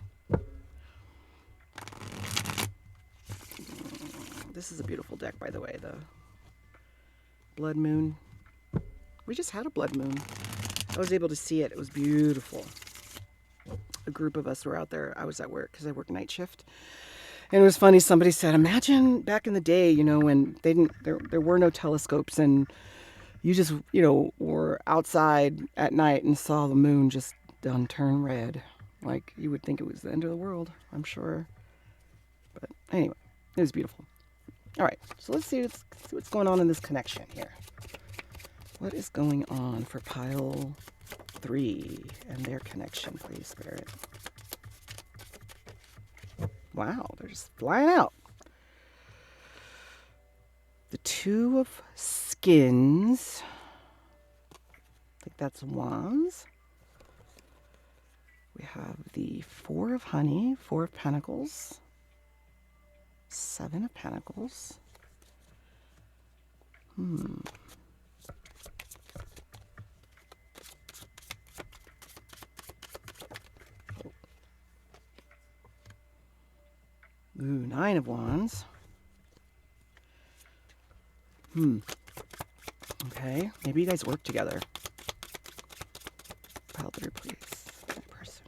This is a beautiful deck, by the way, the Blood Moon. We just had a Blood Moon. I was able to see it. It was beautiful. A group of us were out there. I was at work because I work night shift. And it was funny. Somebody said, imagine back in the day, when there were no telescopes and you just, were outside at night and saw the moon just done turn red. Like you would think it was the end of the world, I'm sure. But anyway, it was beautiful. All right, so let's see what's going on in this connection here. What is going on for pile 3 and their connection, please, Spirit? Wow, they're just flying out. The 2 of Skins. I think that's Wands. We have the 4 of Honey, 4 of Pentacles, 7 of Pentacles. Ooh, 9 of Wands. Okay, maybe you guys work together. Pile 3, please. That person.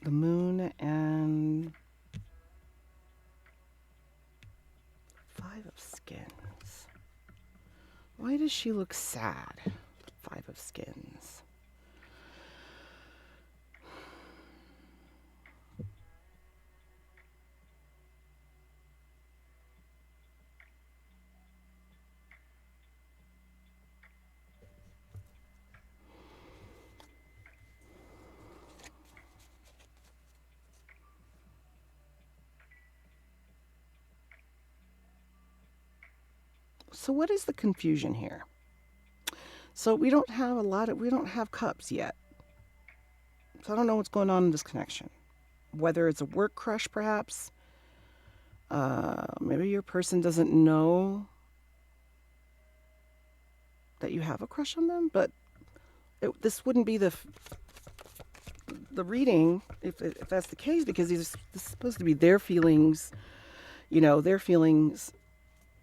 The Moon and 5 of Skins. Why does she look sad? 5 of Skins. So what is the confusion here? So we don't have cups yet. So I don't know what's going on in this connection. Whether it's a work crush, perhaps. Maybe your person doesn't know that you have a crush on them, but this wouldn't be the reading if that's the case, because this is supposed to be their feelings, their feelings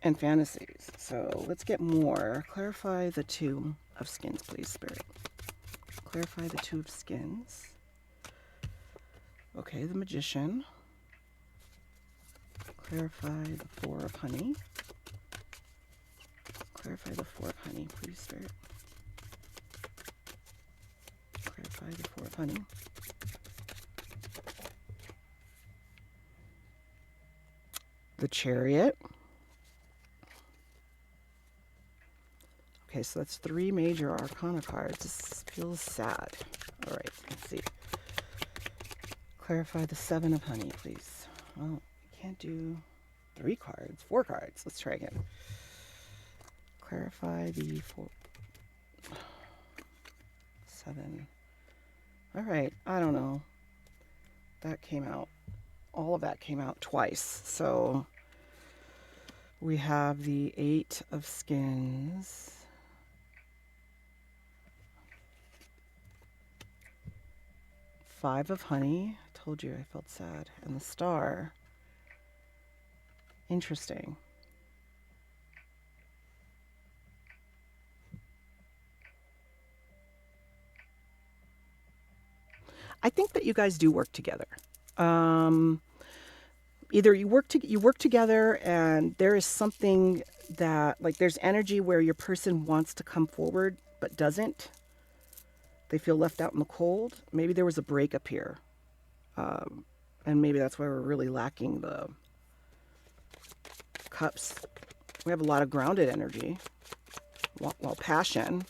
and fantasies. So let's get more. Clarify the 2 of Skins, please, Spirit. Clarify the 2 of Skins. Okay, the Magician. Clarify the 4 of Honey. Clarify the 4 of Honey, please, Spirit. Clarify the 4 of Honey. the Chariot. Okay, so that's 3 major arcana cards. This feels sad. All right, let's see. Clarify the 7 of honey, please. Oh, we can't do 3 cards, 4 cards. Let's try again. Clarify the 7. All right, I don't know. That came out. All of that came out twice. So we have the 8 of skins. Five of honey. I told you I felt sad. And the star. Interesting. I think that you guys do work together. Either you work together, and there is something that, like, there's energy where your person wants to come forward but doesn't. They feel left out in the cold. Maybe there was a breakup here, and maybe that's why we're really lacking the cups. We have a lot of grounded energy. Well, passion,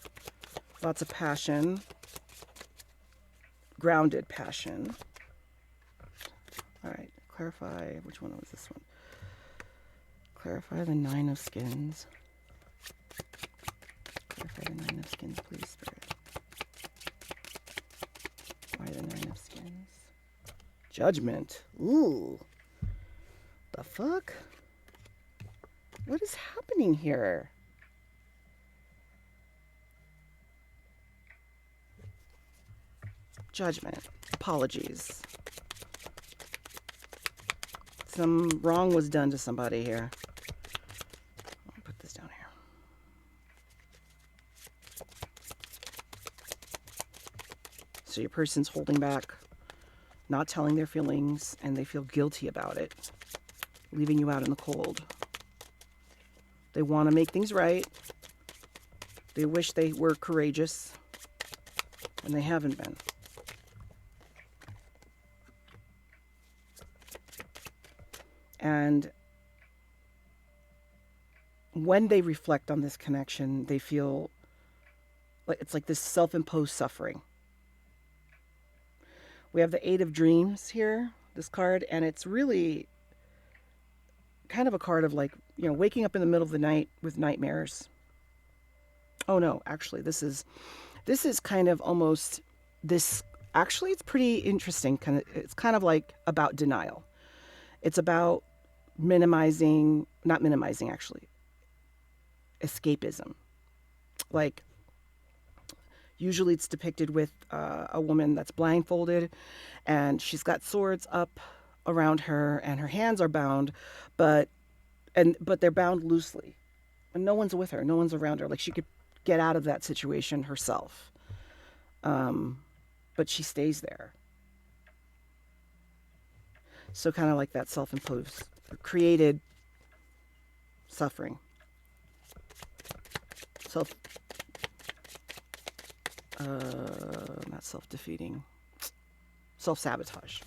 lots of passion, grounded passion. All right, clarify, which one was this one? Clarify the 9 of skins. Clarify the 9 of skins, please, Spirit. Why the 9 of skins? Judgment. Ooh. The fuck? What is happening here? Judgment. Apologies. Some wrong was done to somebody here. I'll put this down here. So your person's holding back, not telling their feelings, and they feel guilty about it, leaving you out in the cold. They want to make things right. They wish they were courageous, and they haven't been. And when they reflect on this connection, they feel like it's like this self-imposed suffering. We have the 8 of Dreams here, this card, and it's really kind of a card of, like, you know, waking up in the middle of the night with nightmares. Oh no, actually, this is kind of almost this. Actually, it's pretty interesting. It's kind of like about denial. It's about not minimizing, actually. Escapism. Like, usually it's depicted with a woman that's blindfolded, and she's got swords up around her, and her hands are bound, but they're bound loosely, and no one's with her, no one's around her. Like, she could get out of that situation herself, but she stays there. So kind of like that self-imposed, created suffering, not self-defeating, self-sabotage.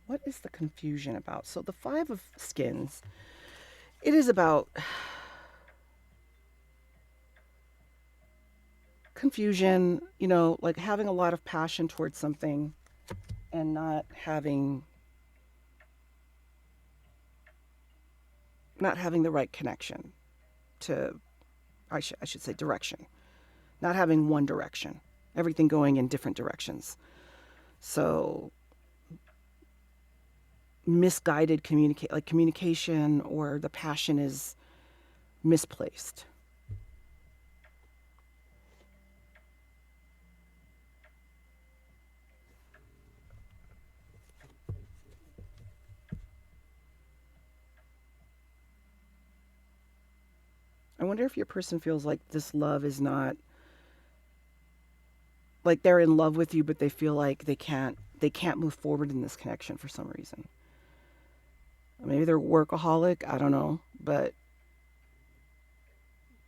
What is the confusion about? So the 5 of skins, it is about confusion, you know, like having a lot of passion towards something and not having the right connection to, I should say, direction. Not having one direction. Everything going in different directions. So misguided communication, or the passion is misplaced. I wonder if your person feels like this love is not, like they're in love with you, but they feel like they can't move forward in this connection for some reason. Maybe they're workaholic, I don't know, but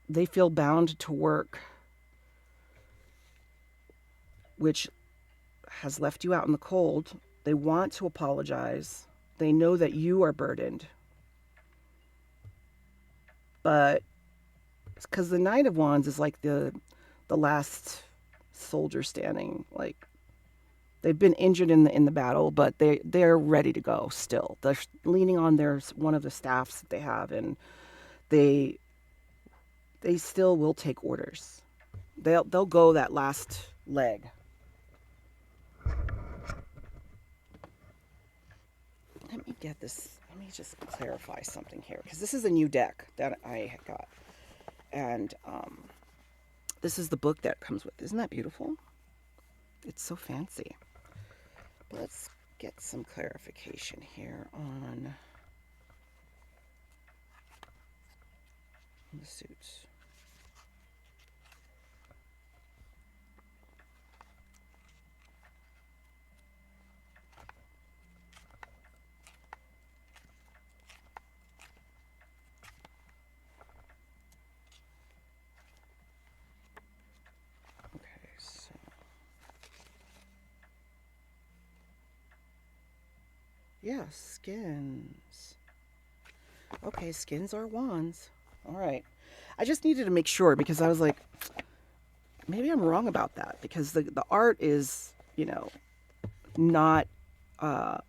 they feel bound to work, which has left you out in the cold. They want to apologize. They know that you are burdened. But because the Knight of Wands is like the last soldier standing. Like, they've been injured in the battle, but they're ready to go still. They're leaning on one of the staffs that they have, and they still will take orders. They'll go that last leg. Let me get this. Let me just clarify something here, because this is a new deck that I got, and this is the book that comes with. Isn't that beautiful? It's so fancy. Let's get some clarification here on the suits. Okay, so yeah, skins. Okay, skins are wands. All right. I just needed to make sure, because I was like, maybe I'm wrong about that, because the art is, not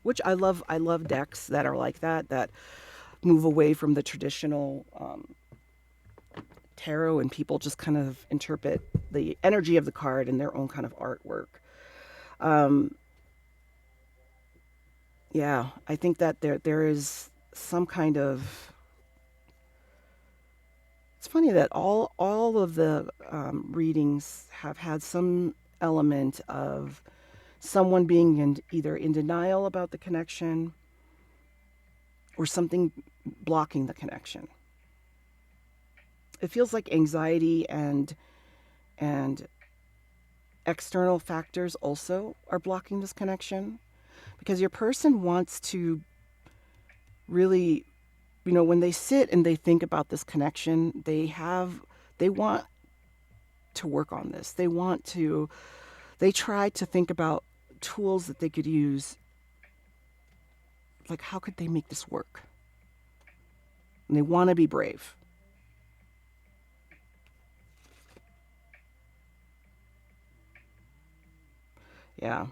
which I love decks that are like that move away from the traditional tarot, and people just kind of interpret the energy of the card in their own kind of artwork. Yeah, I think that there is some kind of. It's funny that all of the readings have had some element of someone being either in denial about the connection, or something blocking the connection. It feels like anxiety and external factors also are blocking this connection, because your person wants to really, when they sit and they think about this connection, they want to work on this. They try to think about tools that they could use, like how could they make this work? And they want to be brave. Yeah.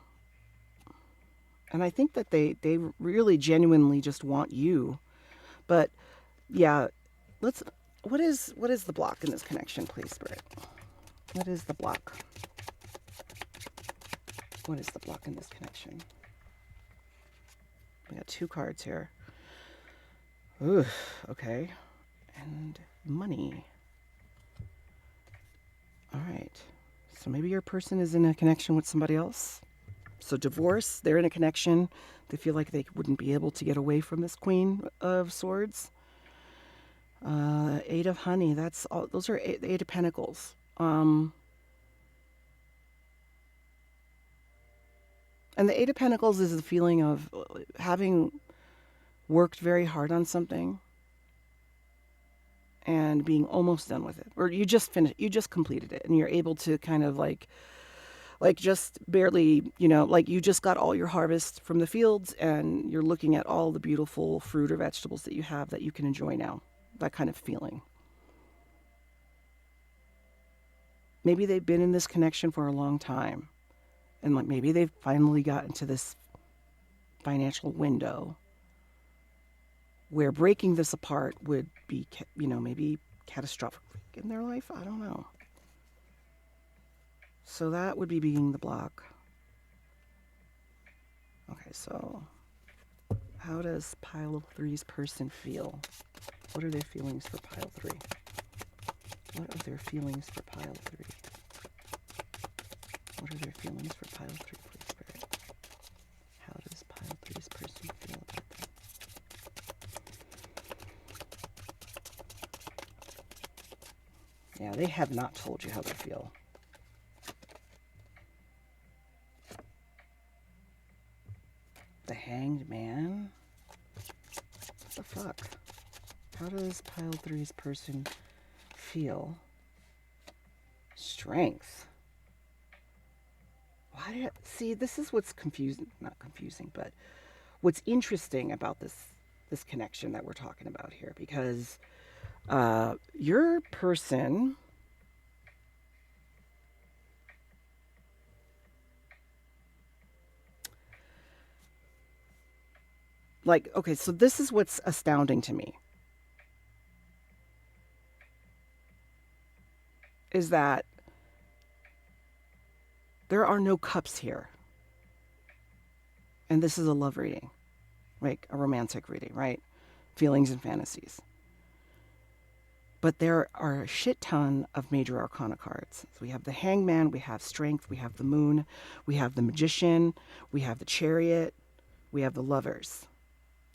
And I think that they really genuinely just want you. But yeah, what is the block in this connection, please, Spirit? What is the block? What is the block in this connection? We got 2 cards here. Ooh, okay. And money. All right. So maybe your person is in a connection with somebody else. So divorce, they're in a connection. They feel like they wouldn't be able to get away from this Queen of Swords. 8 of Honey, that's all. Those are the 8 of Pentacles. And the 8 of Pentacles is the feeling of having worked very hard on something and being almost done with it, or you just completed it, and you're able to kind of like just barely, like you just got all your harvest from the fields, and you're looking at all the beautiful fruit or vegetables that you have that you can enjoy now. That kind of feeling. Maybe they've been in this connection for a long time, and like maybe they've finally gotten to this financial window where breaking this apart would be, maybe catastrophic in their life. I don't know. So that would be being the block. Okay, so how does pile 3's person feel? What are their feelings for pile 3? What are their feelings for pile 3? What are their feelings for pile 3, please, Spirit? How does pile 3's person feel about that? Yeah, they have not told you how they feel. The Hanged Man? What the fuck? How does pile 3's person feel strength. Why did see? This is what's confusing. Not confusing, but what's interesting about this connection that we're talking about here, because your person, like, okay, so this is what's astounding to me, is that there are no cups here. And this is a love reading, like a romantic reading, right? Feelings and fantasies. But there are a shit ton of major arcana cards. So we have the Hangman, we have Strength, we have the Moon, we have the Magician, we have the Chariot, we have the Lovers,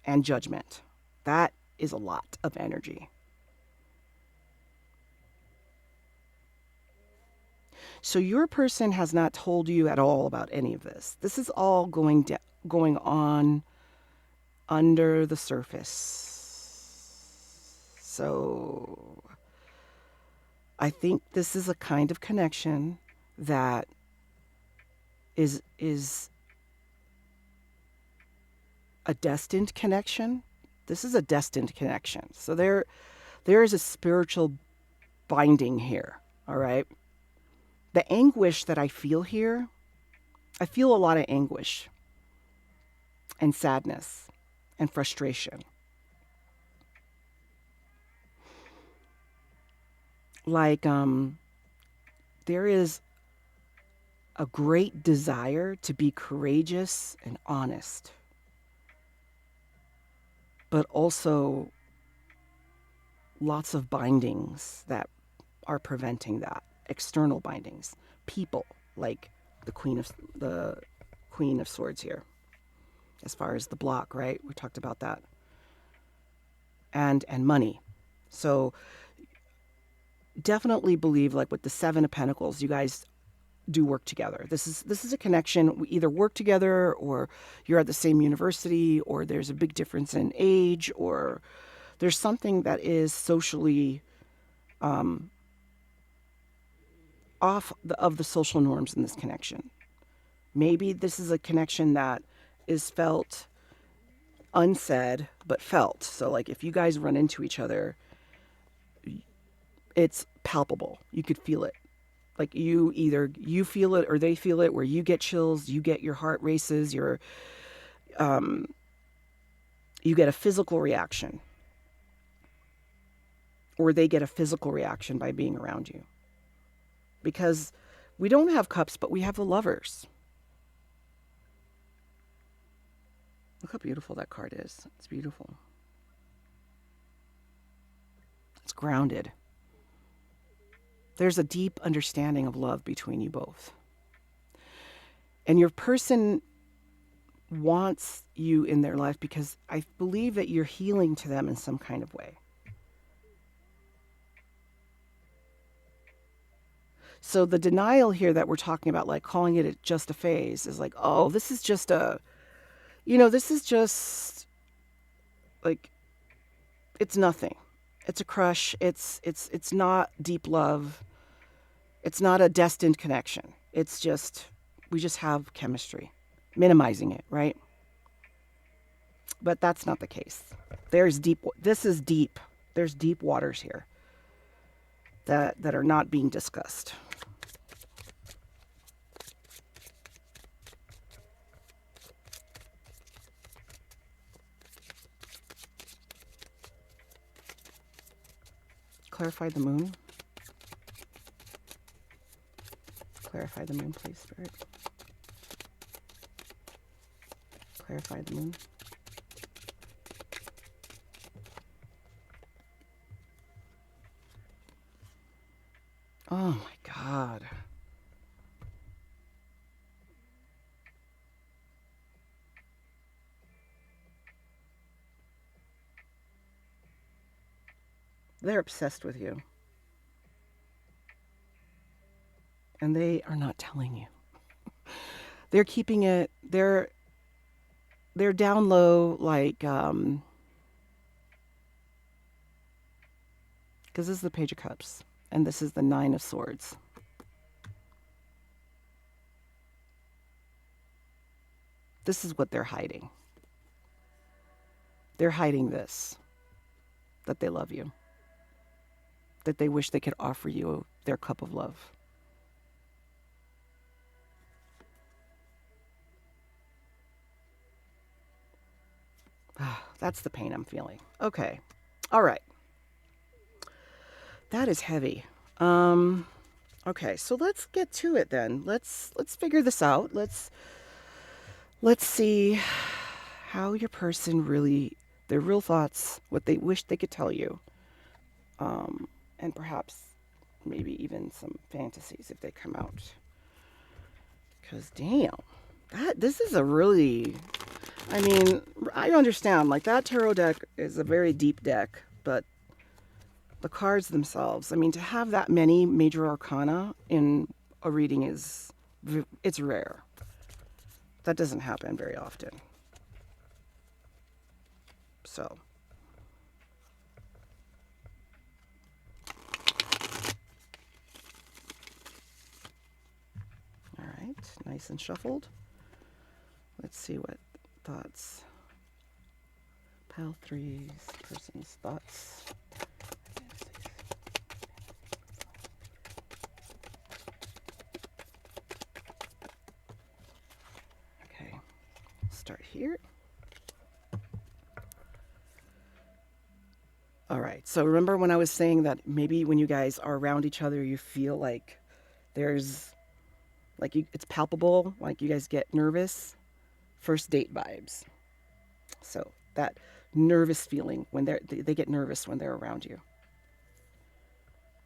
and Judgment. That is a lot of energy. So your person has not told you at all about any of this. This is all going on under the surface. So I think this is a kind of connection that is a destined connection. This is a destined connection. So there is a spiritual binding here, all right? The anguish that I feel here, I feel a lot of anguish and sadness and frustration. Like there is a great desire to be courageous and honest, but also lots of bindings that are preventing that. External bindings, people, like the Queen of Swords here, as far as the block, right? We talked about that. And money. So definitely believe, like with the Seven of Pentacles, you guys do work together. This is a connection. We either work together, or you're at the same university, or there's a big difference in age, or there's something that is socially off of the social norms in this connection. Maybe this is a connection that is felt unsaid but felt. So like if you guys run into each other, it's palpable. You could feel it. Like you feel it or they feel it, where you get chills, you get your heart races, you get a physical reaction, or they get a physical reaction by being around you. Because we don't have cups, but we have the Lovers. Look how beautiful that card is. It's beautiful. It's grounded. There's a deep understanding of love between you both. And your person wants you in their life because I believe that you're healing to them in some kind of way. So the denial here that we're talking about, like calling it just a phase, is like, oh, this is just this is just like, it's nothing. It's a crush. It's not deep love. It's not a destined connection. It's just, we just have chemistry, minimizing it, right? But that's not the case. This is deep. There's deep waters here that are not being discussed. Clarify the moon. Clarify the moon, please, Spirit. Clarify the moon. Oh my God. They're obsessed with you. And they are not telling you. They're keeping it, they're down low, like Because this is the Page of Cups, and this is the Nine of Swords. This is what they're hiding. They're hiding this, that they love you, that they wish they could offer you their cup of love. That's the pain I'm feeling. Okay. All right. That is heavy. Okay, so let's get to it then. Let's figure this out. Let's see how your person really, their real thoughts, what they wish they could tell you, and perhaps maybe even some fantasies if they come out. Because damn, this is a really, I mean, I understand, like, that tarot deck is a very deep deck, but the cards themselves, I mean, to have that many major arcana in a reading it's rare. That doesn't happen very often. So, all right, nice and shuffled. Let's see what thoughts. Pile threes, person's thoughts. Okay, start here. All right, so remember when I was saying that maybe when you guys are around each other, you feel like there's, like, it's palpable, like you guys get nervous? First date vibes. So that nervous feeling when they get nervous when they're around you.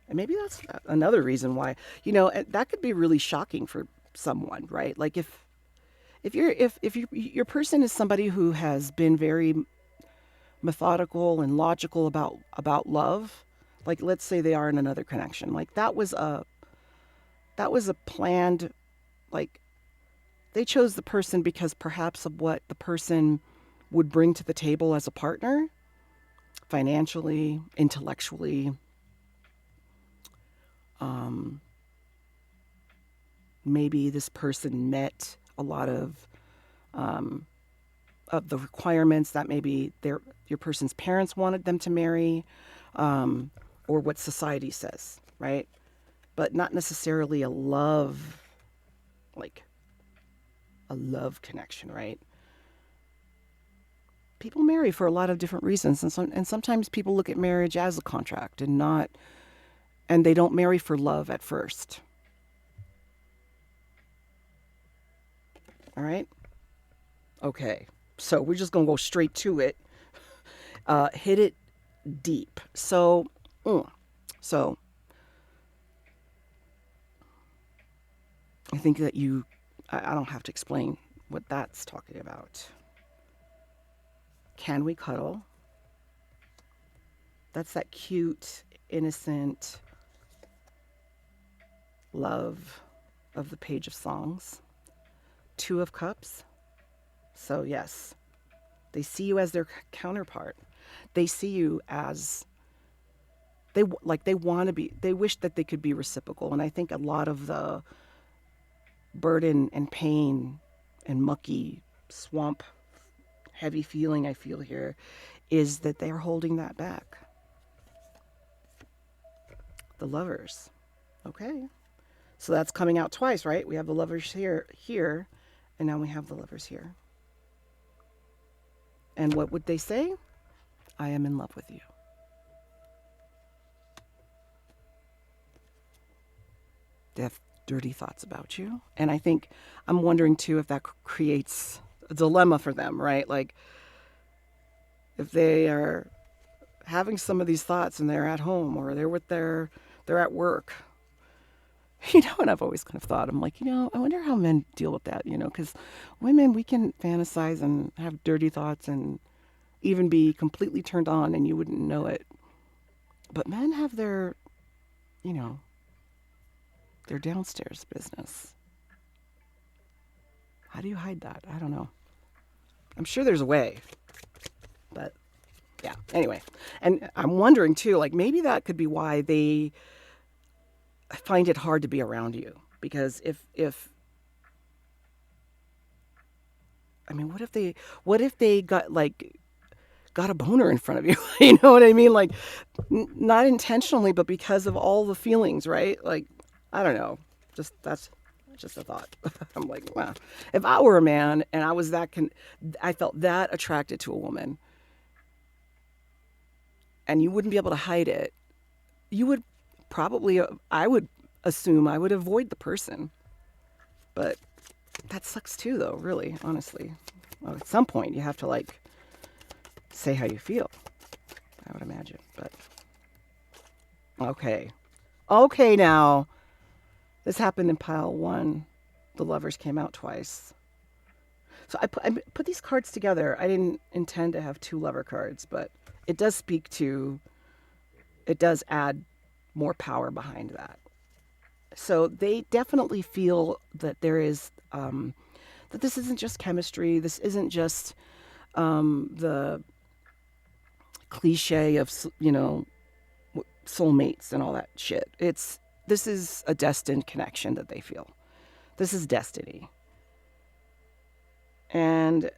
And maybe that's another reason why, that could be really shocking for someone, right? Like if your person is somebody who has been very methodical and logical about love, like let's say they are in another connection, like that was a planned, like they chose the person because perhaps of what the person would bring to the table as a partner, financially, intellectually, maybe this person met a lot of the requirements that maybe your person's parents wanted them to marry, or what society says, right? But not necessarily a love, like a love connection, right? People marry for a lot of different reasons, and sometimes people look at marriage as a contract and they don't marry for love at first. All right? Okay. So we're just going to go straight to it. Hit it deep. So I think that I don't have to explain what that's talking about. Can we cuddle? That's that cute, innocent love of the Page of Songs. Two of Cups. So yes, they see you as their counterpart. They see you as they want to be. They wish that they could be reciprocal. And I think a lot of the burden and pain and mucky swamp heavy feeling I feel here is that they're holding that back. The Lovers. Okay. So that's coming out twice, right? We have the Lovers here, and now we have the Lovers here. And what would they say? I am in love with you. They have dirty thoughts about you. And I think, I'm wondering too if that creates a dilemma for them, right? Like, if they are having some of these thoughts and they're at home or they're at work, and I've always kind of thought, I'm like, I wonder how men deal with that, because women, we can fantasize and have dirty thoughts and even be completely turned on and you wouldn't know it. But men have their downstairs business. How do you hide that? I don't know. I'm sure there's a way, but Yeah. Anyway, and I'm wondering too, like maybe that could be why they find it hard to be around you, because if I mean, what if they got a boner in front of you? You know what I mean? Like not intentionally, but because of all the feelings, right? Like I don't know. That's just a thought. I'm like, wow. If I were a man and I was I felt that attracted to a woman, and you wouldn't be able to hide it, you would probably, I would assume I would avoid the person. But that sucks too, though, really, honestly. Well, at some point, you have to like say how you feel, I would imagine. But okay. Okay, now. This happened in pile one. The lovers came out twice. So I put these cards together. I didn't intend to have two lover cards, but it does it does add more power behind that. So they definitely feel that there is, that this isn't just chemistry. This isn't just the cliche of, soulmates and all that shit. This is a destined connection that they feel. This is destiny. And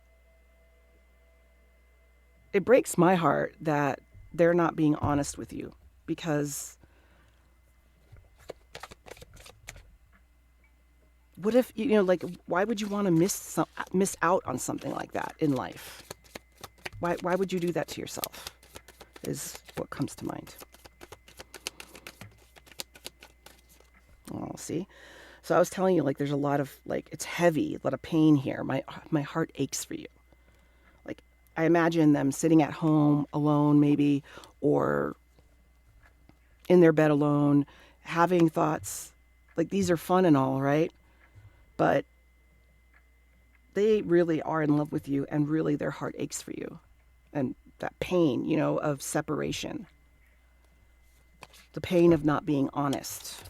it breaks my heart that they're not being honest with you, because what if, like, why would you want to miss out on something like that in life? Why would you do that to yourself is what comes to mind. Well, see. So I was telling you, like, there's a lot of, like, it's heavy, a lot of pain here. My heart aches for you. Like, I imagine them sitting at home alone, maybe, or in their bed alone, having thoughts. Like, these are fun and all, right? But they really are in love with you, and really their heart aches for you. And that pain, of separation. The pain of not being honest.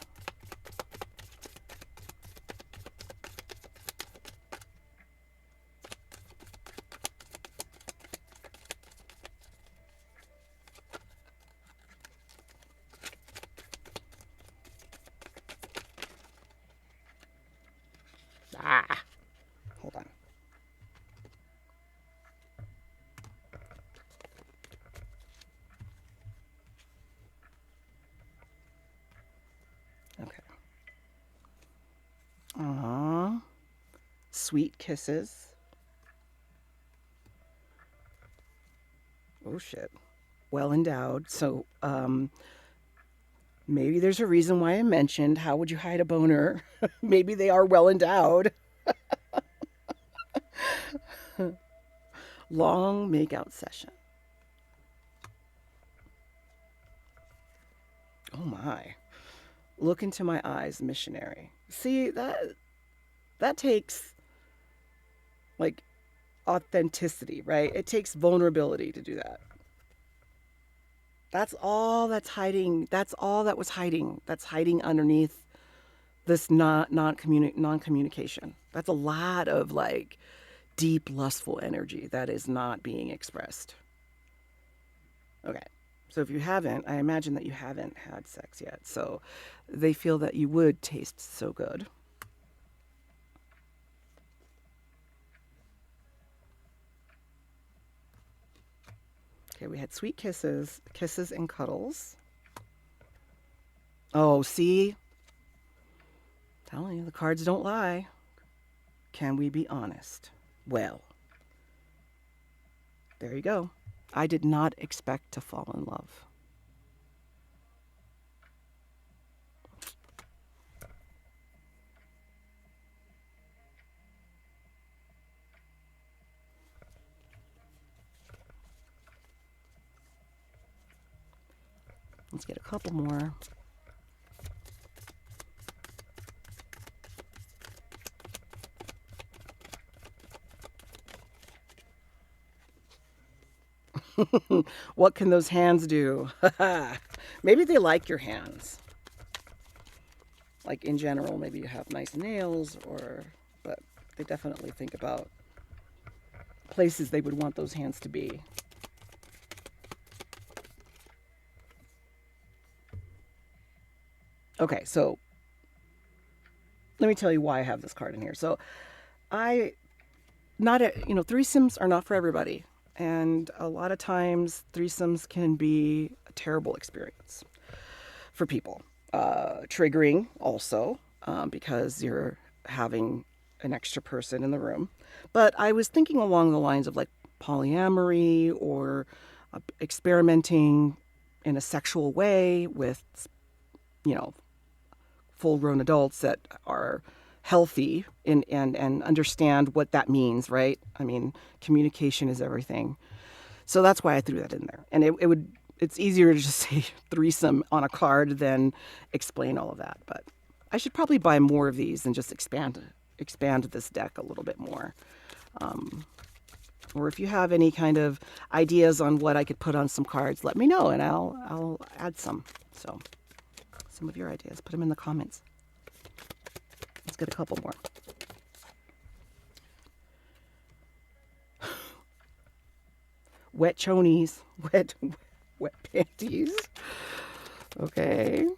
Hold on. Okay. Aww. Sweet kisses. Oh shit. Well endowed. So, maybe there's a reason why I mentioned how would you hide a boner? Maybe they are well endowed. Long makeout session. Oh my. Look into my eyes, missionary. See, that takes like authenticity, right? It takes vulnerability to do that. That's all that's hiding. That's all that was hiding. That's hiding underneath this non-communication. That's a lot of like deep lustful energy that is not being expressed. Okay. So if you haven't, I imagine that you haven't had sex yet. So they feel that you would taste so good. Okay, we had sweet kisses and cuddles. Oh, see? Telling you, the cards don't lie. Can we be honest? Well, there you go. I did not expect to fall in love. Let's get a couple more. What can those hands do? Maybe they like your hands. Like in general, maybe you have nice nails, but they definitely think about places they would want those hands to be. Okay, so let me tell you why I have this card in here. So I not a, you know, threesomes are not for everybody, and a lot of times threesomes can be a terrible experience for people. Triggering also, because you're having an extra person in the room. But I was thinking along the lines of like polyamory or experimenting in a sexual way with, you know, full grown adults that are healthy and understand what that means, right? I mean, communication is everything. So that's why I threw that in there. And it's easier to just say threesome on a card than explain all of that. But I should probably buy more of these and just expand this deck a little bit more. Or if you have any kind of ideas on what I could put on some cards, let me know and I'll add some. So some of your ideas, put them in the comments. Let's get a couple more. Wet chonies, wet panties. Okay.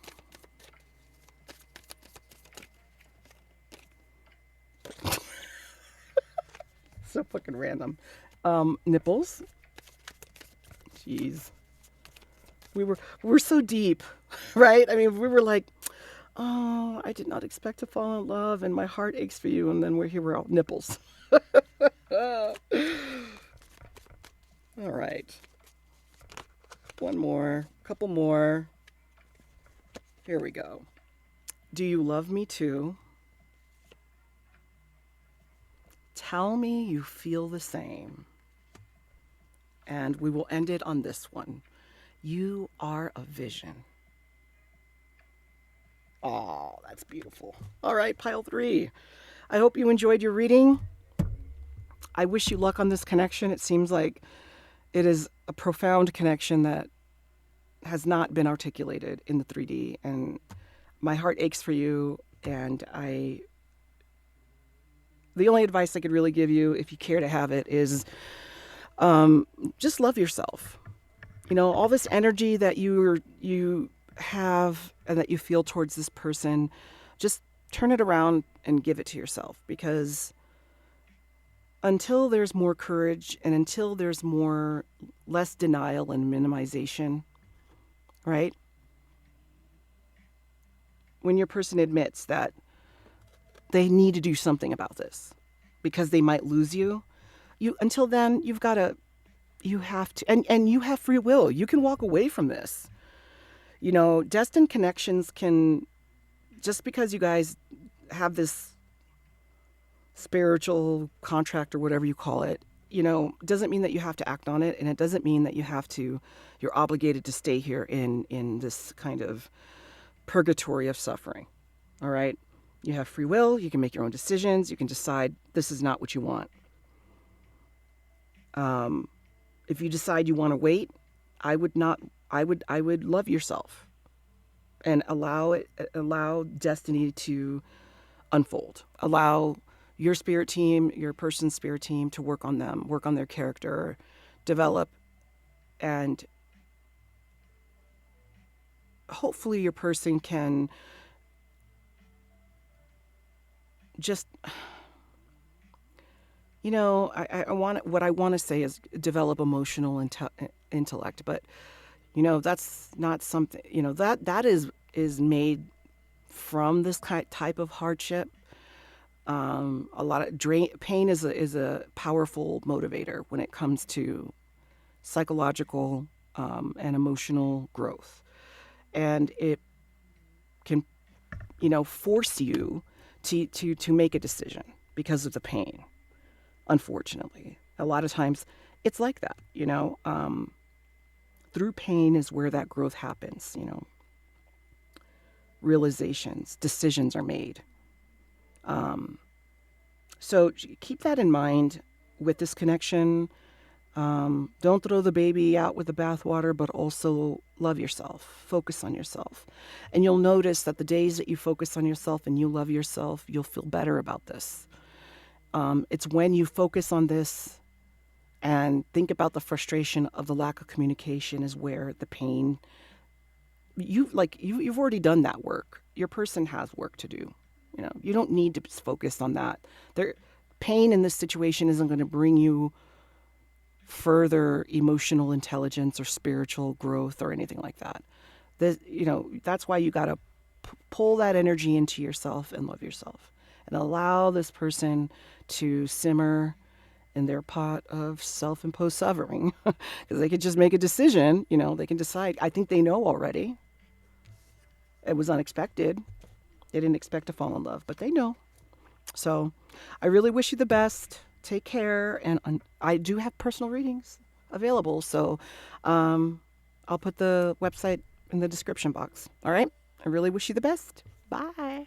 So fucking random. Nipples. Jeez. We're so deep, right? I mean, we were like, oh, I did not expect to fall in love, and my heart aches for you, and then we're all nipples. All right. One more, couple more. Here we go. Do you love me too? Tell me you feel the same. And we will end it on this one. You are a vision. Oh, that's beautiful. All right, pile 3. I hope you enjoyed your reading. I wish you luck on this connection. It seems like it is a profound connection that has not been articulated in the 3D. And my heart aches for you. And the only advice I could really give you, if you care to have it, is just love yourself. You know, all this energy that you have and that you feel towards this person, just turn it around and give it to yourself. Because until there's more courage and until there's less denial and minimization, right? When your person admits that they need to do something about this because they might lose you, until then you have to, and you have free will. You can walk away from this. You know, destined connections can, just because you guys have this spiritual contract or whatever you call it, you know, doesn't mean that you have to act on it, and it doesn't mean that you're obligated to stay here in this kind of purgatory of suffering. All right? You have free will, you can make your own decisions, you can decide this is not what you want. If you decide you want to wait, I would love yourself and allow destiny to unfold. Allow your spirit team, your person's spirit team, to work on them, work on their character, develop, and hopefully your person can just, you know, what I want to say is develop emotional intellect, but you know, that's not something, you know, that is made from this type of hardship. A lot of pain is a powerful motivator when it comes to psychological and emotional growth, and it can, you know, force you to make a decision because of the pain. Unfortunately, a lot of times it's like that. You know, through pain is where that growth happens. You know, realizations, decisions are made. So keep that in mind with this connection. Don't throw the baby out with the bathwater, but also love yourself. Focus on yourself. And you'll notice that the days that you focus on yourself and you love yourself, you'll feel better about this. It's when you focus on this and think about the frustration of the lack of communication is where the pain you've already done that work. Your person has work to do. You don't need to focus on that. Their pain in this situation isn't going to bring you further emotional intelligence or spiritual growth or anything like that. That's why you got to pull that energy into yourself and love yourself and allow this person to simmer in their pot of self-imposed suffering because they could just make a decision. They can decide. I think they know already. It was unexpected. They didn't expect to fall in love, but they know. So I really wish you the best. Take care. And I do have personal readings available. So I'll put the website in the description box. All right. I really wish you the best. Bye.